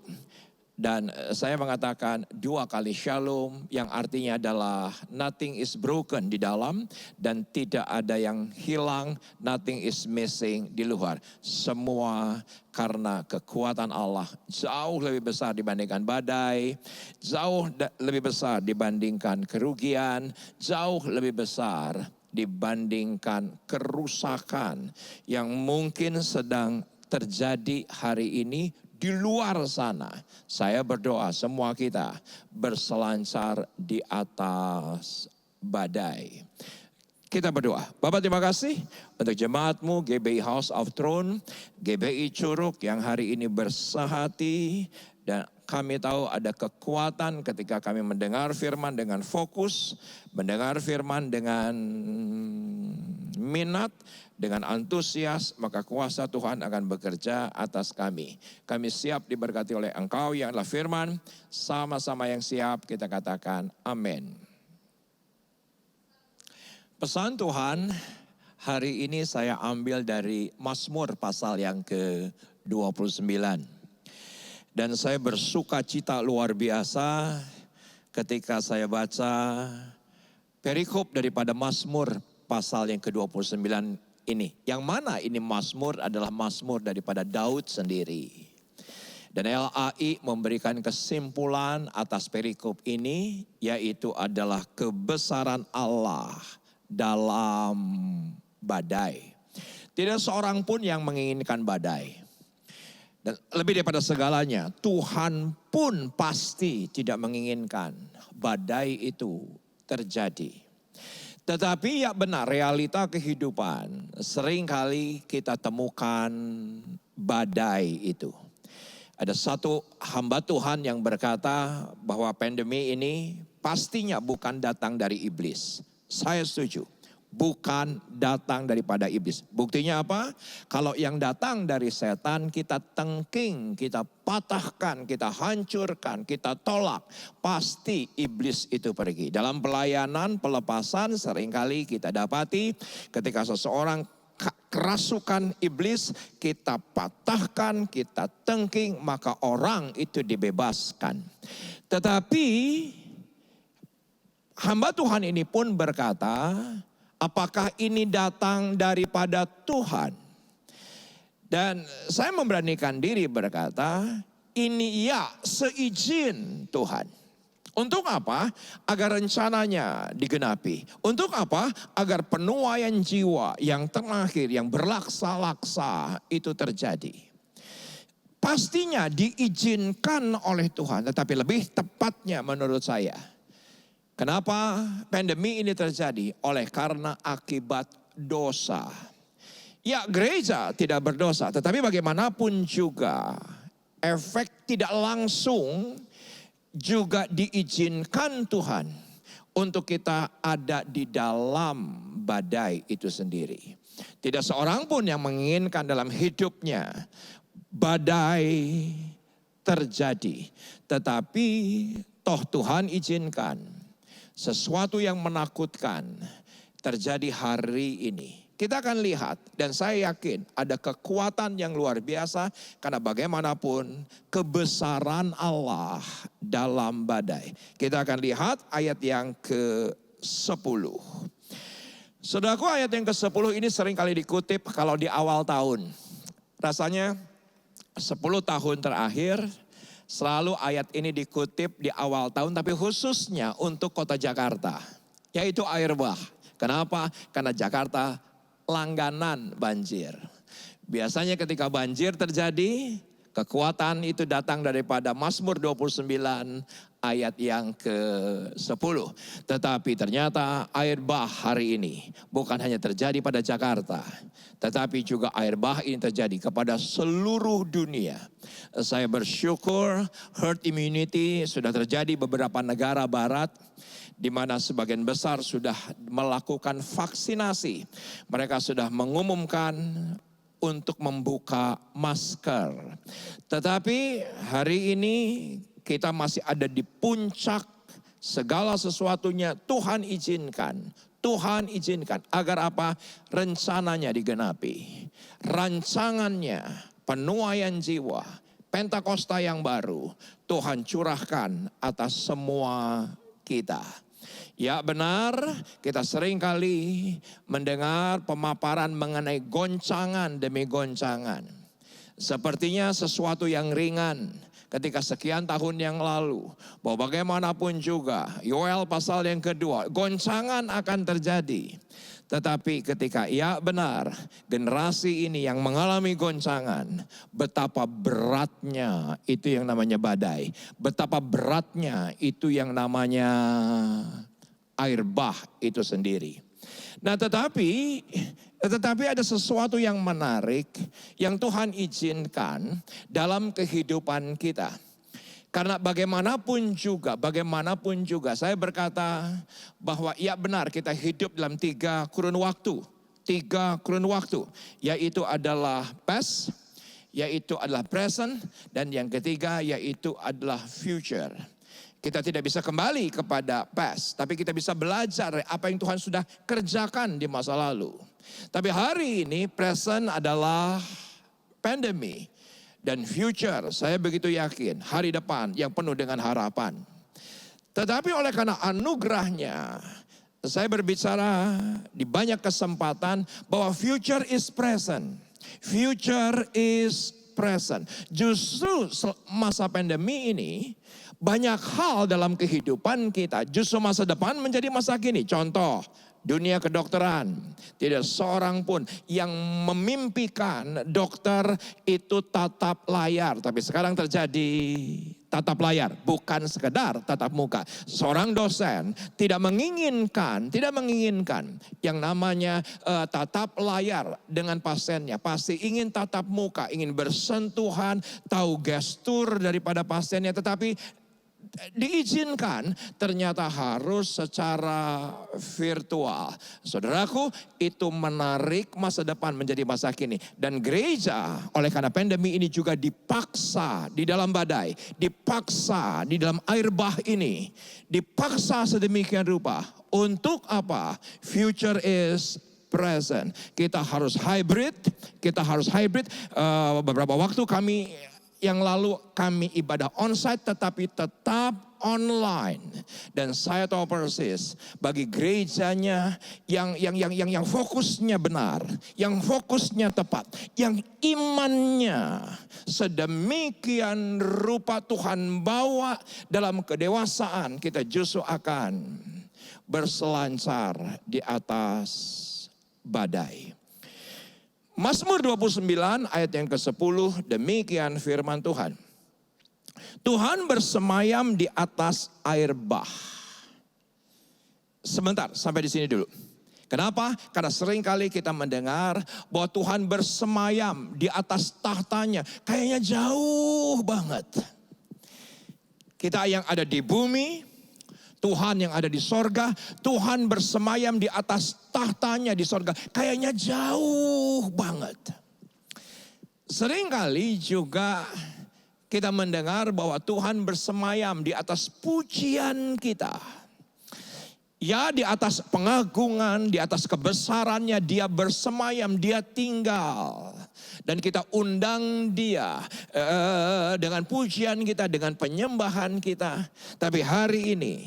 Dan saya mengatakan 2 kali shalom yang artinya adalah nothing is broken di dalam dan tidak ada yang hilang, nothing is missing di luar. Semua karena kekuatan Allah jauh lebih besar dibandingkan badai, jauh lebih besar dibandingkan kerugian, jauh lebih besar dibandingkan kerusakan yang mungkin sedang terjadi hari ini. Di luar sana, saya berdoa semua kita berselancar di atas badai. Kita berdoa. Bapak terima kasih untuk jemaat-Mu GBI House of Throne, GBI Curug yang hari ini bersehati. Dan kami tahu ada kekuatan ketika kami mendengar firman dengan fokus, mendengar firman dengan minat, dengan antusias, maka kuasa Tuhan akan bekerja atas kami. Kami siap diberkati oleh Engkau yang adalah firman, sama-sama yang siap kita katakan amin. Pesan Tuhan hari ini saya ambil dari Mazmur pasal yang ke-29. Dan saya bersuka cita luar biasa ketika saya baca perikop daripada Mazmur pasal yang ke-29 ini. Yang mana ini Mazmur adalah Mazmur daripada Daud sendiri. Dan LAI memberikan kesimpulan atas perikop ini, yaitu adalah kebesaran Allah dalam badai. Tidak seorang pun yang menginginkan badai. Dan lebih daripada segalanya, Tuhan pun pasti tidak menginginkan badai itu terjadi. Tetapi ya benar, realita kehidupan seringkali kita temukan badai itu. Ada satu hamba Tuhan yang berkata bahwa pandemi ini pastinya bukan datang dari iblis. Saya setuju. Bukan datang daripada iblis. Buktinya apa? Kalau yang datang dari setan kita tengking, kita patahkan, kita hancurkan, kita tolak. Pasti iblis itu pergi. Dalam pelayanan pelepasan seringkali kita dapati ketika seseorang kerasukan iblis, kita patahkan, kita tengking, maka orang itu dibebaskan. Tetapi hamba Tuhan ini pun berkata, apakah ini datang daripada Tuhan? Dan saya memberanikan diri berkata, ini ya seizin Tuhan. Untuk apa? Agar rencananya digenapi. Untuk apa? Agar penuaian jiwa yang terakhir, yang berlaksa-laksa itu terjadi. pastinya diizinkan oleh Tuhan, tetapi lebih tepatnya menurut saya. Kenapa pandemi ini terjadi? Oleh karena akibat dosa. Ya, gereja tidak berdosa, tetapi bagaimanapun juga efek tidak langsung juga diizinkan Tuhan untuk kita ada di dalam badai itu sendiri. Tidak seorang pun yang menginginkan dalam hidupnya badai terjadi, tetapi toh Tuhan izinkan sesuatu yang menakutkan terjadi hari ini. Kita akan lihat dan saya yakin ada kekuatan yang luar biasa karena bagaimanapun kebesaran Allah dalam badai. Kita akan lihat ayat yang ke-10. Saudaraku, ayat yang ke-10 ini sering kali dikutip kalau di awal tahun. Rasanya 10 tahun terakhir selalu ayat ini dikutip di awal tahun, tapi khususnya untuk kota Jakarta, yaitu air bah. Kenapa? Karena Jakarta langganan banjir. Biasanya ketika banjir terjadi, kekuatan itu datang daripada Mazmur 29 ayat yang ke-10. Tetapi ternyata air bah hari ini bukan hanya terjadi pada Jakarta, tetapi juga air bah ini terjadi kepada seluruh dunia. Saya bersyukur herd immunity sudah terjadi beberapa negara barat, di mana sebagian besar sudah melakukan vaksinasi. Mereka sudah mengumumkan untuk membuka masker. Tetapi hari ini kita masih ada di puncak segala sesuatunya. Tuhan izinkan agar apa? Rencananya digenapi. Rancangannya, penuaian jiwa, Pentakosta yang baru Tuhan curahkan atas semua kita. Ya benar, kita sering kali mendengar pemaparan mengenai goncangan demi goncangan. Sepertinya sesuatu yang ringan ketika sekian tahun yang lalu. Bahwa bagaimanapun juga, Yoel pasal yang kedua, goncangan akan terjadi. Tetapi ketika ya benar, generasi ini yang mengalami goncangan, betapa beratnya itu yang namanya badai. Betapa beratnya itu yang namanya air bah itu sendiri. Nah tetapi ada sesuatu yang menarik yang Tuhan izinkan dalam kehidupan kita. Karena bagaimanapun juga saya berkata bahwa ya benar kita hidup dalam 3 kurun waktu. 3 kurun waktu, yaitu adalah past, yaitu adalah present, dan yang ketiga yaitu adalah future. Kita tidak bisa kembali kepada past, tapi kita bisa belajar apa yang Tuhan sudah kerjakan di masa lalu. Tapi hari ini present adalah pandemi. Dan future, saya begitu yakin, hari depan yang penuh dengan harapan. Tetapi oleh karena anugerahnya, saya berbicara di banyak kesempatan bahwa future is present. Future is present. Justru masa pandemi ini, banyak hal dalam kehidupan kita, justru masa depan menjadi masa kini. Contoh, dunia kedokteran. Tidak seorang pun yang memimpikan dokter itu tatap layar. Tapi sekarang terjadi tatap layar, bukan sekedar tatap muka. Seorang dosen tidak menginginkan yang namanya tatap layar dengan pasiennya. Pasti ingin tatap muka, ingin bersentuhan, tahu gestur daripada pasiennya. Tetapi diizinkan ternyata harus secara virtual. Saudaraku, itu menarik masa depan menjadi masa kini. Dan gereja oleh karena pandemi ini juga dipaksa di dalam badai, dipaksa di dalam air bah ini, dipaksa sedemikian rupa. Untuk apa? Future is present. Kita harus hybrid. Beberapa waktu yang lalu kami ibadah onsite tetapi tetap online. Dan saya tahu persis bagi gerejanya yang fokusnya benar, yang fokusnya tepat, yang imannya sedemikian rupa Tuhan bawa dalam kedewasaan, kita justru akan berselancar di atas badai. Mazmur 29 ayat yang ke-10, demikian firman Tuhan. Tuhan bersemayam di atas air bah. Sebentar, sampai di sini dulu. Kenapa? Karena seringkali kita mendengar bahwa Tuhan bersemayam di atas tahtanya. Kayaknya jauh banget. Kita yang ada di bumi, Tuhan yang ada di sorga, Tuhan bersemayam di atas tahtanya di sorga. Kayaknya jauh banget. Seringkali juga kita mendengar bahwa Tuhan bersemayam di atas pujian kita. Ya, di atas pengagungan, di atas kebesarannya dia bersemayam, dia tinggal. Dan kita undang dia dengan pujian kita, dengan penyembahan kita. Tapi hari ini,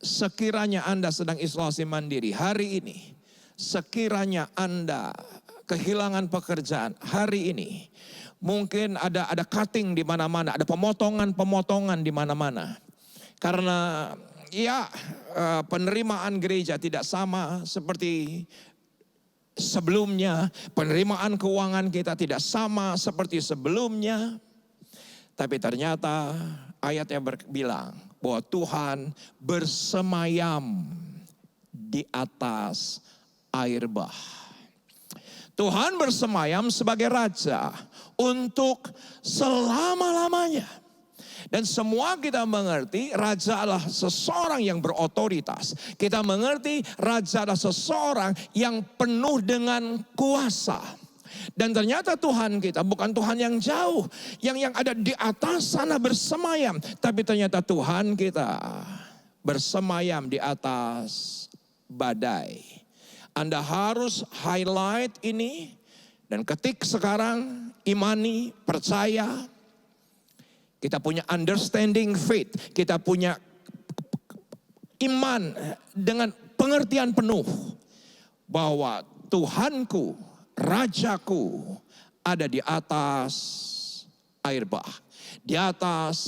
sekiranya Anda sedang isolasi mandiri, hari ini, sekiranya Anda kehilangan pekerjaan, hari ini, mungkin ada cutting di mana-mana, ada pemotongan di mana-mana. Karena ya, penerimaan gereja tidak sama seperti sebelumnya. Penerimaan keuangan kita tidak sama seperti sebelumnya. Tapi ternyata ayatnya bilang bahwa Tuhan bersemayam di atas air bah. Tuhan bersemayam sebagai raja untuk selama-lamanya. Dan semua kita mengerti raja adalah seseorang yang berotoritas. Kita mengerti raja adalah seseorang yang penuh dengan kuasa. Dan ternyata Tuhan kita bukan Tuhan yang jauh, yang ada di atas sana bersemayam. Tapi ternyata Tuhan kita bersemayam di atas badai. Anda harus highlight ini dan ketik sekarang, imani, percaya. Kita punya understanding faith, kita punya iman dengan pengertian penuh bahwa Tuhanku, Rajaku ada di atas air bah, di atas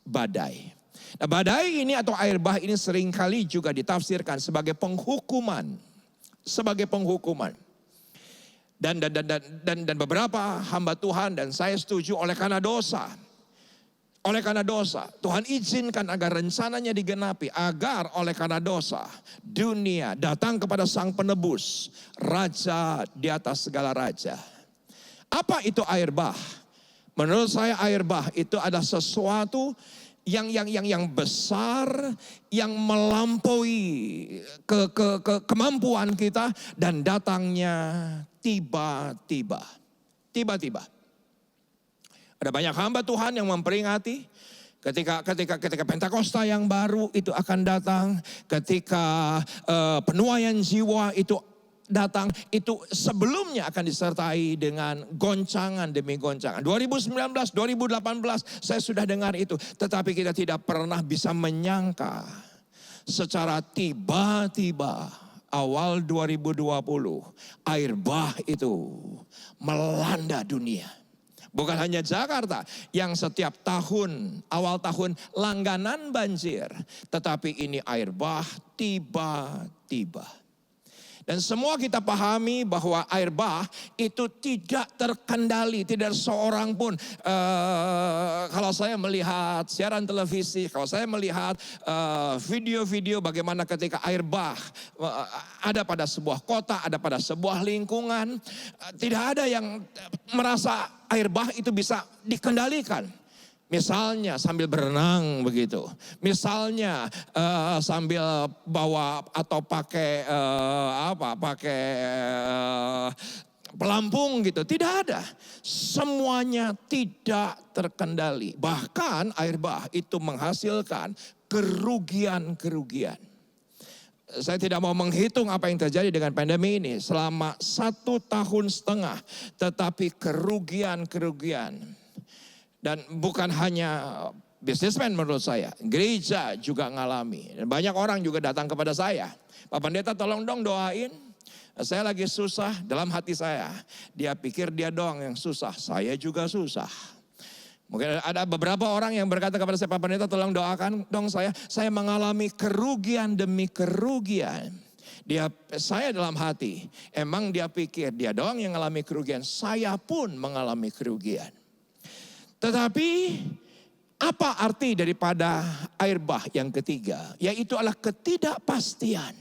badai. Nah, badai ini atau air bah ini seringkali juga ditafsirkan sebagai penghukuman, Dan beberapa hamba Tuhan dan saya setuju oleh karena dosa, Tuhan izinkan agar rencananya digenapi. Agar oleh karena dosa, dunia datang kepada Sang Penebus, Raja di atas segala raja. Apa itu air bah? Menurut saya air bah itu adalah sesuatu yang besar, yang melampaui kemampuan kita. Dan datangnya tiba-tiba. Ada banyak hamba Tuhan yang memperingati ketika Pentakosta yang baru itu akan datang, ketika penuaian jiwa itu datang, itu sebelumnya akan disertai dengan goncangan demi goncangan. 2019, 2018 saya sudah dengar itu, tetapi kita tidak pernah bisa menyangka secara tiba-tiba awal 2020 air bah itu melanda dunia. Bukan hanya Jakarta yang setiap tahun, awal tahun langganan banjir. Tetapi ini air bah tiba-tiba. Dan semua kita pahami bahwa air bah itu tidak terkendali. Tidak seorang pun, kalau saya melihat siaran televisi, kalau saya melihat video-video bagaimana ketika air bah ada pada sebuah kota, ada pada sebuah lingkungan. Tidak ada yang merasa air bah itu bisa dikendalikan. Misalnya sambil berenang begitu. Misalnya sambil bawa atau pakai pelampung gitu. Tidak ada. Semuanya tidak terkendali. Bahkan air bah itu menghasilkan kerugian-kerugian. Saya tidak mau menghitung apa yang terjadi dengan pandemi ini selama 1,5 tahun. Tetapi kerugian-kerugian. Dan bukan hanya bisnismen menurut saya, gereja juga ngalami. Dan banyak orang juga datang kepada saya. Pak Pendeta tolong dong doain. Saya lagi susah dalam hati saya. Dia pikir dia doang yang susah, saya juga susah. Mungkin ada beberapa orang yang berkata kepada saya, Pak Pendeta tolong doakan dong saya. Saya mengalami kerugian demi kerugian. Saya dalam hati, emang dia pikir dia doang yang mengalami kerugian, saya pun mengalami kerugian. Tetapi apa arti daripada air bah yang ketiga? Yaitu adalah ketidakpastian.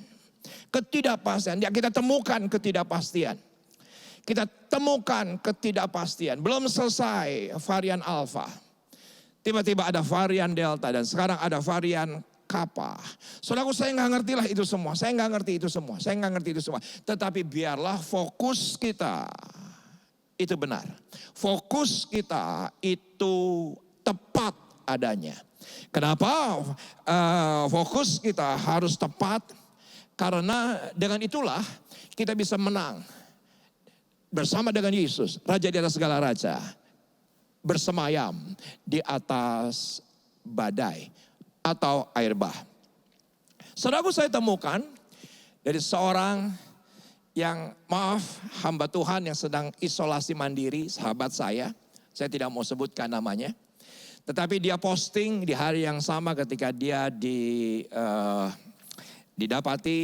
Ketidakpastian, ya kita temukan ketidakpastian. Kita temukan ketidakpastian. Belum selesai varian Alpha. Tiba-tiba ada varian Delta dan sekarang ada varian Kappa. Saudaraku, saya nggak ngerti lah itu semua. Saya nggak ngerti itu semua. Saya nggak ngerti itu semua. Tetapi biarlah fokus kita itu benar. Fokus kita itu tepat adanya. Kenapa fokus kita harus tepat? Karena dengan itulah kita bisa menang bersama dengan Yesus, Raja di atas segala raja, bersemayam di atas badai atau air bah. Saudaraku, saya temukan dari seorang yang, maaf, hamba Tuhan yang sedang isolasi mandiri, sahabat saya tidak mau sebutkan namanya. Tetapi dia posting di hari yang sama ketika dia didapati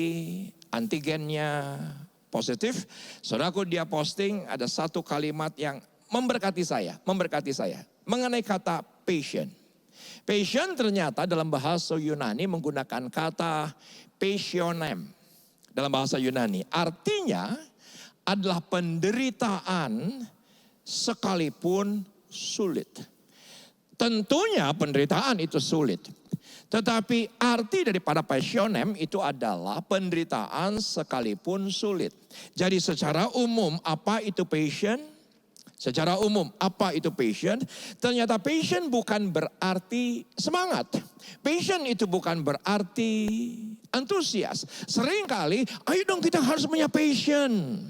antigennya positif. Saudaraku, dia posting ada satu kalimat yang memberkati saya mengenai kata patient. Patient ternyata dalam bahasa Yunani menggunakan kata passionem dalam bahasa Yunani. Artinya adalah penderitaan sekalipun sulit. Tentunya penderitaan itu sulit. Tetapi arti daripada passionem itu adalah penderitaan sekalipun sulit. Jadi secara umum apa itu passion? Secara umum, apa itu passion? Ternyata passion bukan berarti semangat. Passion itu bukan berarti antusias. Seringkali, ayo dong kita harus punya passion.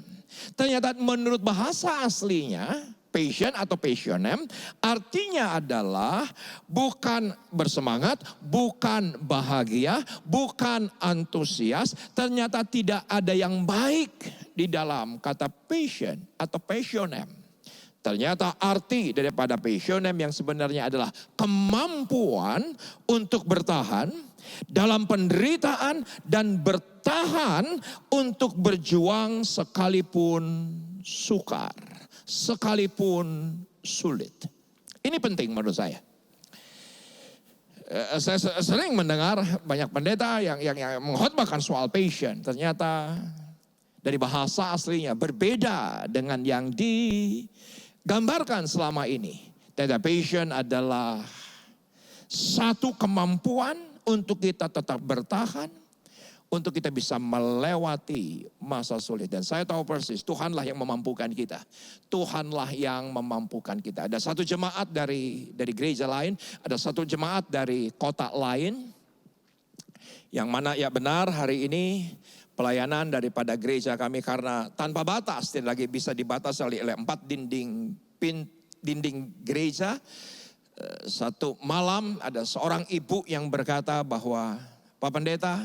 Ternyata menurut bahasa aslinya, passion atau passionem artinya adalah bukan bersemangat, bukan bahagia, bukan antusias. Ternyata tidak ada yang baik di dalam kata passion atau passionem. Ternyata arti daripada passionem yang sebenarnya adalah kemampuan untuk bertahan dalam penderitaan dan bertahan untuk berjuang sekalipun sukar, sekalipun sulit. Ini penting menurut saya. Saya sering mendengar banyak pendeta yang mengkhotbahkan soal passion. Ternyata dari bahasa aslinya berbeda dengan yang digambarkan selama ini. Ternyata passion adalah satu kemampuan untuk kita tetap bertahan, untuk kita bisa melewati masa sulit. Dan saya tahu persis Tuhanlah yang memampukan kita. Tuhanlah yang memampukan kita. Ada satu jemaat dari gereja lain, ada satu jemaat dari kota lain, yang mana ya benar hari ini pelayanan daripada gereja kami karena tanpa batas, tidak lagi bisa dibatasi oleh 4 dinding gereja. Satu malam ada seorang ibu yang berkata bahwa, Pak Pendeta,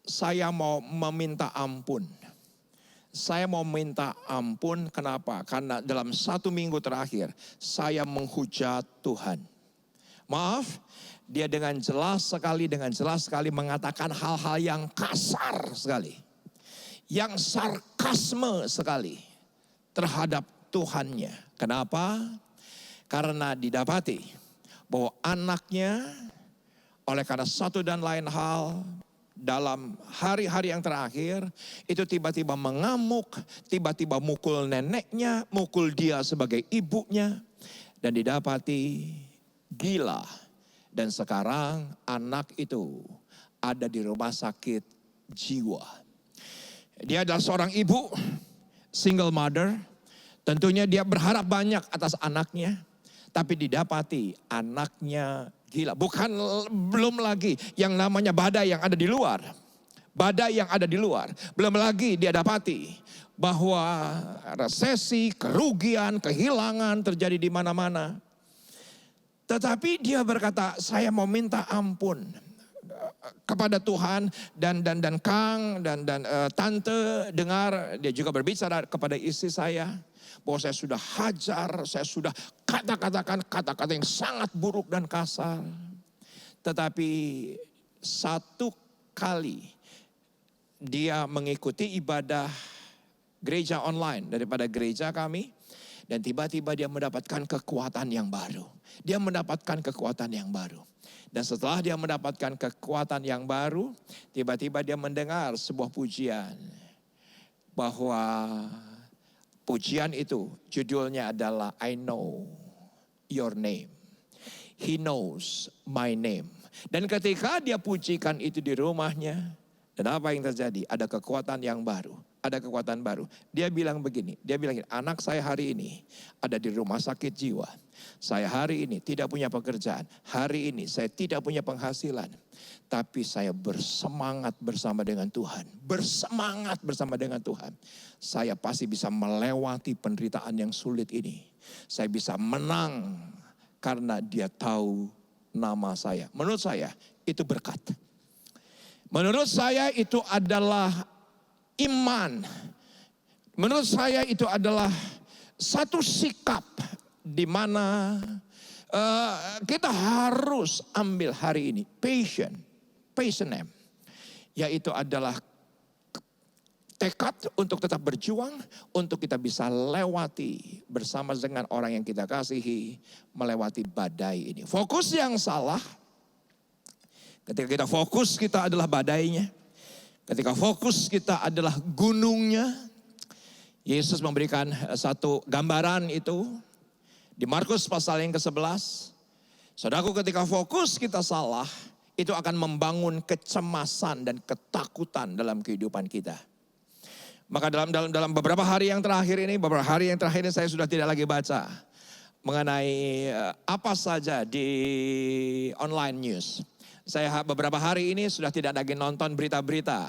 saya mau meminta ampun. Saya mau minta ampun, kenapa? Karena dalam 1 minggu terakhir saya menghujat Tuhan. Maaf, dia dengan jelas sekali mengatakan hal-hal yang kasar sekali. Yang sarkasme sekali terhadap Tuhannya. Kenapa? Karena didapati bahwa anaknya oleh karena satu dan lain hal dalam hari-hari yang terakhir itu tiba-tiba mengamuk, tiba-tiba mukul neneknya, mukul dia sebagai ibunya, dan didapati gila. Dan sekarang anak itu ada di rumah sakit jiwa. Dia adalah seorang ibu, single mother. Tentunya dia berharap banyak atas anaknya. Tapi didapati anaknya gila. Belum lagi yang namanya badai yang ada di luar. Badai yang ada di luar. Belum lagi dia dapati bahwa resesi, kerugian, kehilangan terjadi di mana-mana. Tetapi dia berkata, saya mau minta ampun kepada Tuhan dan Kang dan Tante dengar. Dia juga berbicara kepada istri saya bahwa saya sudah hajar, saya sudah katakan kata-kata yang sangat buruk dan kasar. Tetapi satu kali dia mengikuti ibadah gereja online daripada gereja kami. Dan tiba-tiba dia mendapatkan kekuatan yang baru. Dia mendapatkan kekuatan yang baru. Dan setelah dia mendapatkan kekuatan yang baru, tiba-tiba dia mendengar sebuah pujian. Bahwa pujian itu judulnya adalah I know your name. He knows my name. Dan ketika dia pujikan itu di rumahnya, dan apa yang terjadi? Ada kekuatan yang baru. Ada kekuatan baru. Dia bilang begini, anak saya hari ini ada di rumah sakit jiwa. Saya hari ini tidak punya pekerjaan. Hari ini saya tidak punya penghasilan. Tapi saya bersemangat bersama dengan Tuhan. Bersemangat bersama dengan Tuhan. Saya pasti bisa melewati penderitaan yang sulit ini. Saya bisa menang karena dia tahu nama saya. Menurut saya itu berkat. Menurut saya itu adalah iman. Menurut saya itu adalah satu sikap di mana kita harus ambil hari ini passion, yaitu adalah tekad untuk tetap berjuang, untuk kita bisa lewati bersama dengan orang yang kita kasihi, melewati badai ini. Fokus yang salah, ketika kita fokus kita adalah badainya. Ketika fokus kita adalah gunungnya, Yesus memberikan satu gambaran itu di Markus pasal yang ke-11. Saudaraku, ketika fokus kita salah, itu akan membangun kecemasan dan ketakutan dalam kehidupan kita. Maka dalam beberapa hari yang terakhir ini saya sudah tidak lagi baca mengenai apa saja di online news. Saya beberapa hari ini sudah tidak lagi nonton berita-berita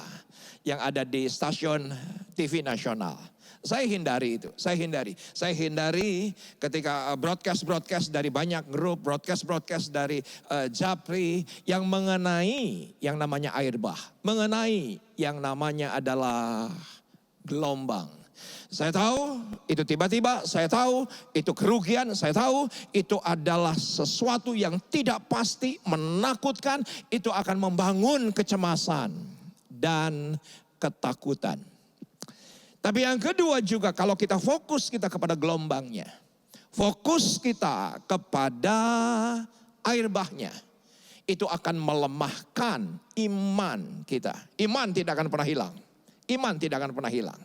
yang ada di stasiun TV nasional. Saya hindari itu, saya hindari ketika broadcast dari banyak grup, broadcast dari Japri yang mengenai yang namanya air bah, mengenai yang namanya adalah gelombang. Saya tahu itu tiba-tiba, saya tahu itu kerugian, saya tahu itu adalah sesuatu yang tidak pasti, menakutkan, itu akan membangun kecemasan dan ketakutan. Tapi yang kedua juga kalau kita fokus kita kepada gelombangnya, fokus kita kepada air bahnya, itu akan melemahkan iman kita. Iman tidak akan pernah hilang. Iman tidak akan pernah hilang.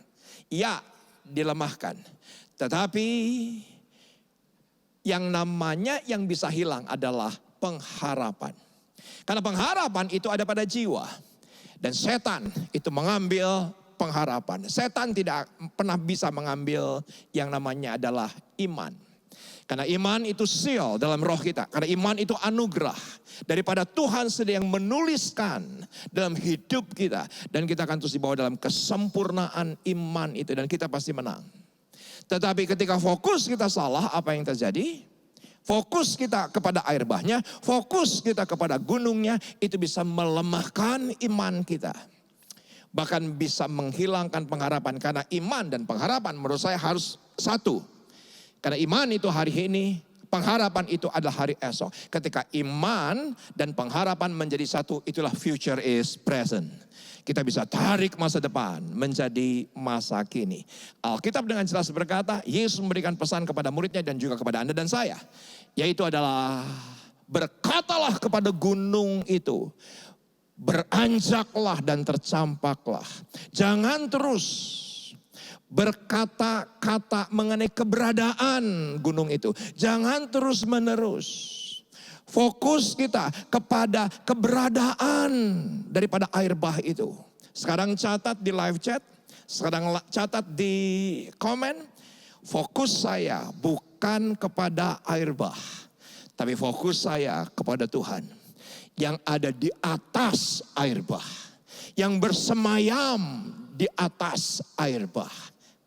Ya, dilemahkan. Tetapi yang namanya yang bisa hilang adalah pengharapan. Karena pengharapan itu ada pada jiwa. Dan setan itu mengambil pengharapan. Setan tidak pernah bisa mengambil yang namanya adalah iman. Karena iman itu seal dalam roh kita. Karena iman itu anugerah daripada Tuhan sedang menuliskan dalam hidup kita. Dan kita akan terus dibawa dalam kesempurnaan iman itu. Dan kita pasti menang. Tetapi ketika fokus kita salah, apa yang terjadi? Fokus kita kepada air bahnya, fokus kita kepada gunungnya, itu bisa melemahkan iman kita. Bahkan bisa menghilangkan pengharapan. Karena iman dan pengharapan menurut saya harus satu. Karena iman itu hari ini, pengharapan itu adalah hari esok. Ketika iman dan pengharapan menjadi satu, itulah future is present. Kita bisa tarik masa depan menjadi masa kini. Alkitab dengan jelas berkata, Yesus memberikan pesan kepada muridnya dan juga kepada Anda dan saya. Yaitu adalah, berkatalah kepada gunung itu, beranjaklah dan tercampaklah. Jangan terus berkata-kata mengenai keberadaan gunung itu. Jangan terus menerus. Fokus kita kepada keberadaan daripada air bah itu. Sekarang catat di live chat. Sekarang catat di komen. Fokus saya bukan kepada air bah. Tapi fokus saya kepada Tuhan. Yang ada di atas air bah. Yang bersemayam di atas air bah.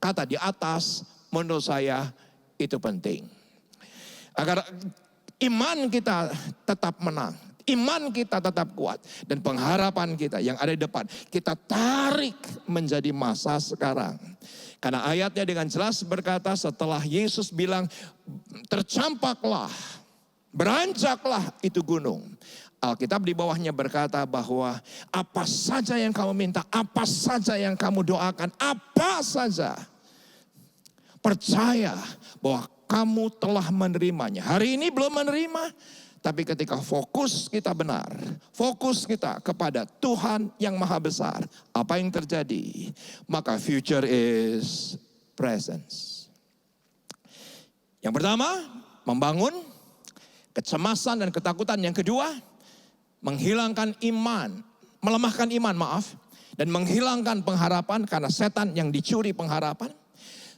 Kata di atas menurut saya itu penting. Agar iman kita tetap menang. Iman kita tetap kuat. Dan pengharapan kita yang ada di depan. Kita tarik menjadi masa sekarang. Karena ayatnya dengan jelas berkata setelah Yesus bilang tercampaklah. Beranjaklah itu gunung. Alkitab di bawahnya berkata bahwa apa saja yang kamu minta, apa saja yang kamu doakan, apa saja. Percaya bahwa kamu telah menerimanya. Hari ini belum menerima, tapi ketika fokus kita benar, fokus kita kepada Tuhan yang maha besar, apa yang terjadi? Maka future is presence. Yang pertama, membangun kecemasan dan ketakutan. Yang kedua, menghilangkan iman, melemahkan iman, dan menghilangkan pengharapan karena setan yang dicuri pengharapan.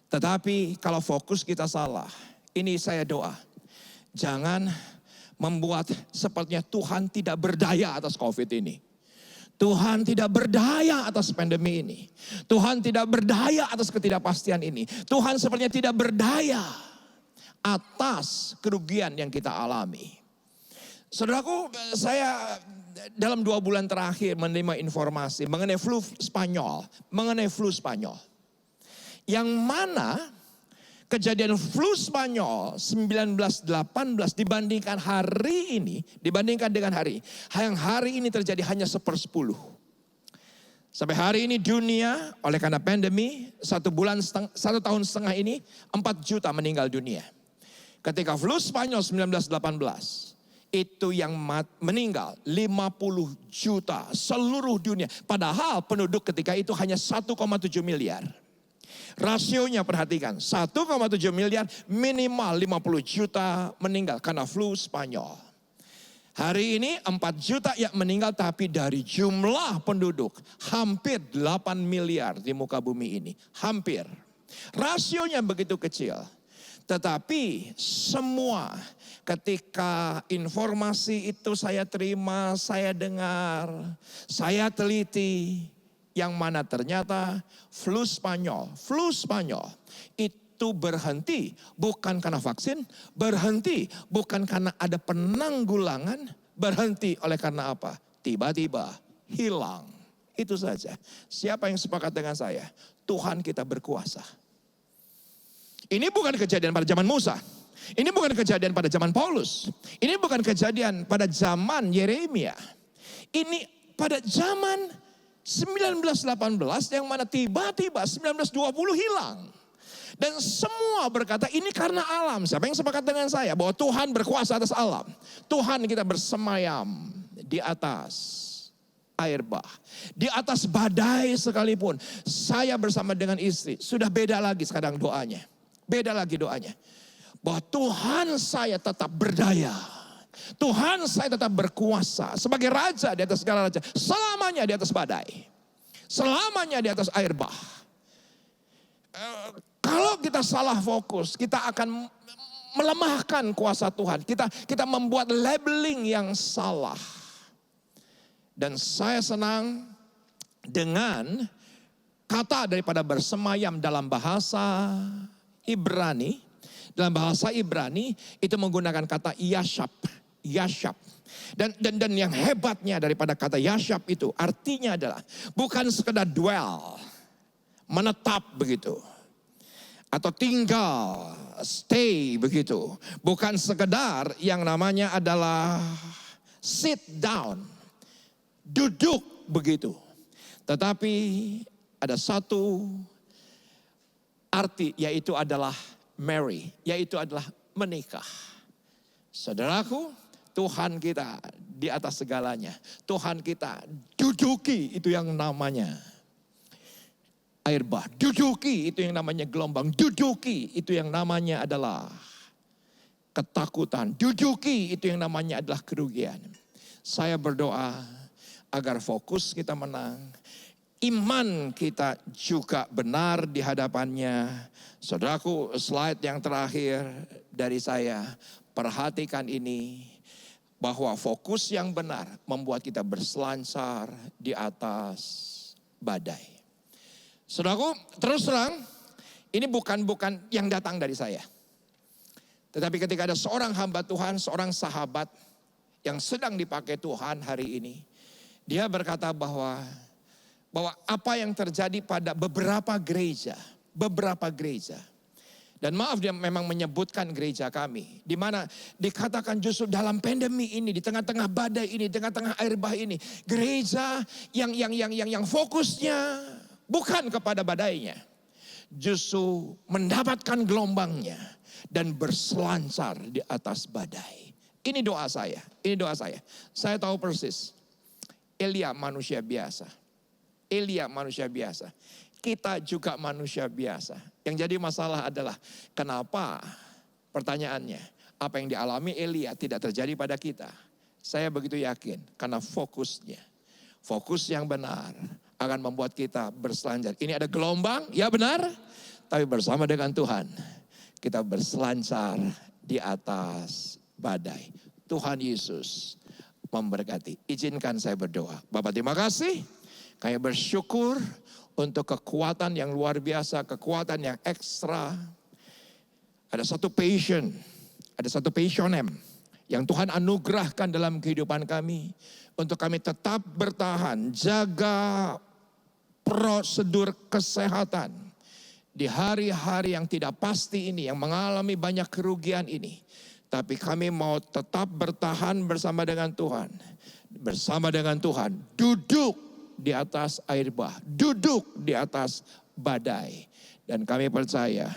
Tetapi kalau fokus kita salah, ini saya doa, jangan membuat sepertinya Tuhan tidak berdaya atas COVID ini. Tuhan tidak berdaya atas pandemi ini. Tuhan tidak berdaya atas ketidakpastian ini. Tuhan sepertinya tidak berdaya atas kerugian yang kita alami. Saudaraku, saya dalam 2 bulan terakhir menerima informasi mengenai flu Spanyol. Yang mana kejadian flu Spanyol 1918 dibandingkan hari ini, dibandingkan dengan yang hari ini terjadi hanya 1/10. Sampai hari ini dunia oleh karena pandemi 1 tahun setengah ini 4 juta meninggal dunia. Ketika flu Spanyol 1918 itu yang meninggal 50 juta seluruh dunia. Padahal penduduk ketika itu hanya 1,7 miliar. Rasionya perhatikan, 1,7 miliar minimal 50 juta meninggal karena flu Spanyol. Hari ini 4 juta yang meninggal, tapi dari jumlah penduduk hampir 8 miliar di muka bumi ini. Hampir. Rasionya begitu kecil. Tetapi semua ketika informasi itu saya terima, saya dengar, saya teliti, yang mana ternyata flu Spanyol itu berhenti bukan karena vaksin, berhenti bukan karena ada penanggulangan, berhenti oleh karena apa? Tiba-tiba hilang. Itu saja. Siapa yang sepakat dengan saya? Tuhan kita berkuasa. Ini bukan kejadian pada zaman Musa. Ini bukan kejadian pada zaman Paulus. Ini bukan kejadian pada zaman Yeremia. Ini pada zaman 1918 yang mana tiba-tiba 1920 hilang. Dan semua berkata ini karena alam. Siapa yang sepakat dengan saya bahwa Tuhan berkuasa atas alam? Tuhan kita bersemayam di atas air bah. Di atas badai sekalipun. Saya bersama dengan istri sudah beda lagi sekarang doanya. Beda lagi doanya. Bahwa Tuhan saya tetap berdaya. Tuhan saya tetap berkuasa sebagai raja di atas segala raja. Selamanya di atas badai. Selamanya di atas air bah. Kalau kita salah fokus, kita akan melemahkan kuasa Tuhan. Kita membuat labeling yang salah. Dan saya senang dengan kata daripada bersemayam dalam bahasa Ibrani. Dalam bahasa Ibrani itu menggunakan kata yashab. Yashab. Dan yang hebatnya daripada kata yashab itu artinya adalah bukan sekedar dwell, menetap begitu. Atau tinggal, stay begitu. Bukan sekedar yang namanya adalah sit down, duduk begitu. Tetapi ada satu arti yaitu adalah marry, yaitu adalah menikah. Saudaraku, Tuhan kita di atas segalanya. Tuhan kita duduki itu yang namanya air bah. Duduki itu yang namanya gelombang. Duduki itu yang namanya adalah ketakutan. Duduki itu yang namanya adalah kerugian. Saya berdoa agar fokus kita menang. Iman kita juga benar di hadapannya. Saudaraku, slide yang terakhir dari saya. Perhatikan ini. Bahwa fokus yang benar membuat kita berselancar di atas badai. Saudaraku, terus terang, ini bukan yang datang dari saya. Tetapi ketika ada seorang hamba Tuhan, seorang sahabat yang sedang dipakai Tuhan hari ini. Dia berkata bahwa apa yang terjadi pada beberapa gereja. Dan maaf dia memang menyebutkan gereja kami. Di mana dikatakan justru dalam pandemi ini, di tengah-tengah badai ini, di tengah-tengah air bah ini. Gereja yang fokusnya bukan kepada badainya. Justru mendapatkan gelombangnya dan berselancar di atas badai. Ini doa saya, ini doa saya. Saya tahu persis, Elia manusia biasa. Elia manusia biasa. Kita juga manusia biasa. Yang jadi masalah adalah kenapa, pertanyaannya, apa yang dialami Elia tidak terjadi pada kita. Saya begitu yakin karena fokusnya. Fokus yang benar akan membuat kita berselancar. Ini ada gelombang, ya benar. Tapi bersama dengan Tuhan kita berselancar di atas badai. Tuhan Yesus memberkati. Izinkan saya berdoa. Bapak terima kasih. Kami bersyukur untuk kekuatan yang luar biasa, kekuatan yang ekstra. Ada satu passionem yang Tuhan anugerahkan dalam kehidupan kami. Untuk kami tetap bertahan, jaga prosedur kesehatan. Di hari-hari yang tidak pasti ini, yang mengalami banyak kerugian ini. Tapi kami mau tetap bertahan bersama dengan Tuhan. Bersama dengan Tuhan, duduk di atas air bah, duduk di atas badai. Dan kami percaya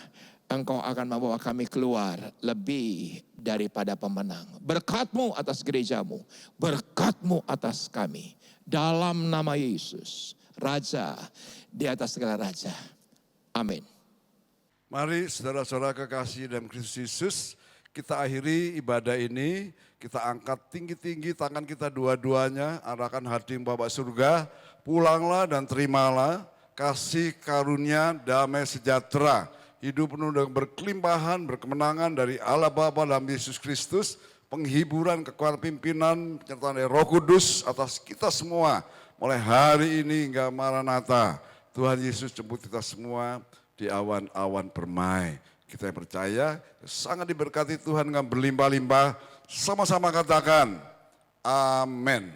Engkau akan membawa kami keluar lebih daripada pemenang. Berkat-Mu atas gerejamu, berkat-Mu atas kami. Dalam nama Yesus, Raja di atas segala raja. Amin. Mari saudara-saudara kekasih dalam Kristus Yesus, kita akhiri ibadah ini, kita angkat tinggi-tinggi tangan kita dua-duanya, arahkan hati Bapak surga, pulanglah dan terimalah kasih karunia damai sejahtera, hidup penuh dengan berkelimpahan, berkemenangan dari Allah Bapa dalam Yesus Kristus, penghiburan, kekuatan pimpinan, penyertaan dari Roh Kudus atas kita semua, mulai hari ini hingga Maranatha. Tuhan Yesus jemput kita semua di awan-awan permai. Kita yang percaya sangat diberkati Tuhan dengan berlimpah-limpah. Sama-sama katakan, amin.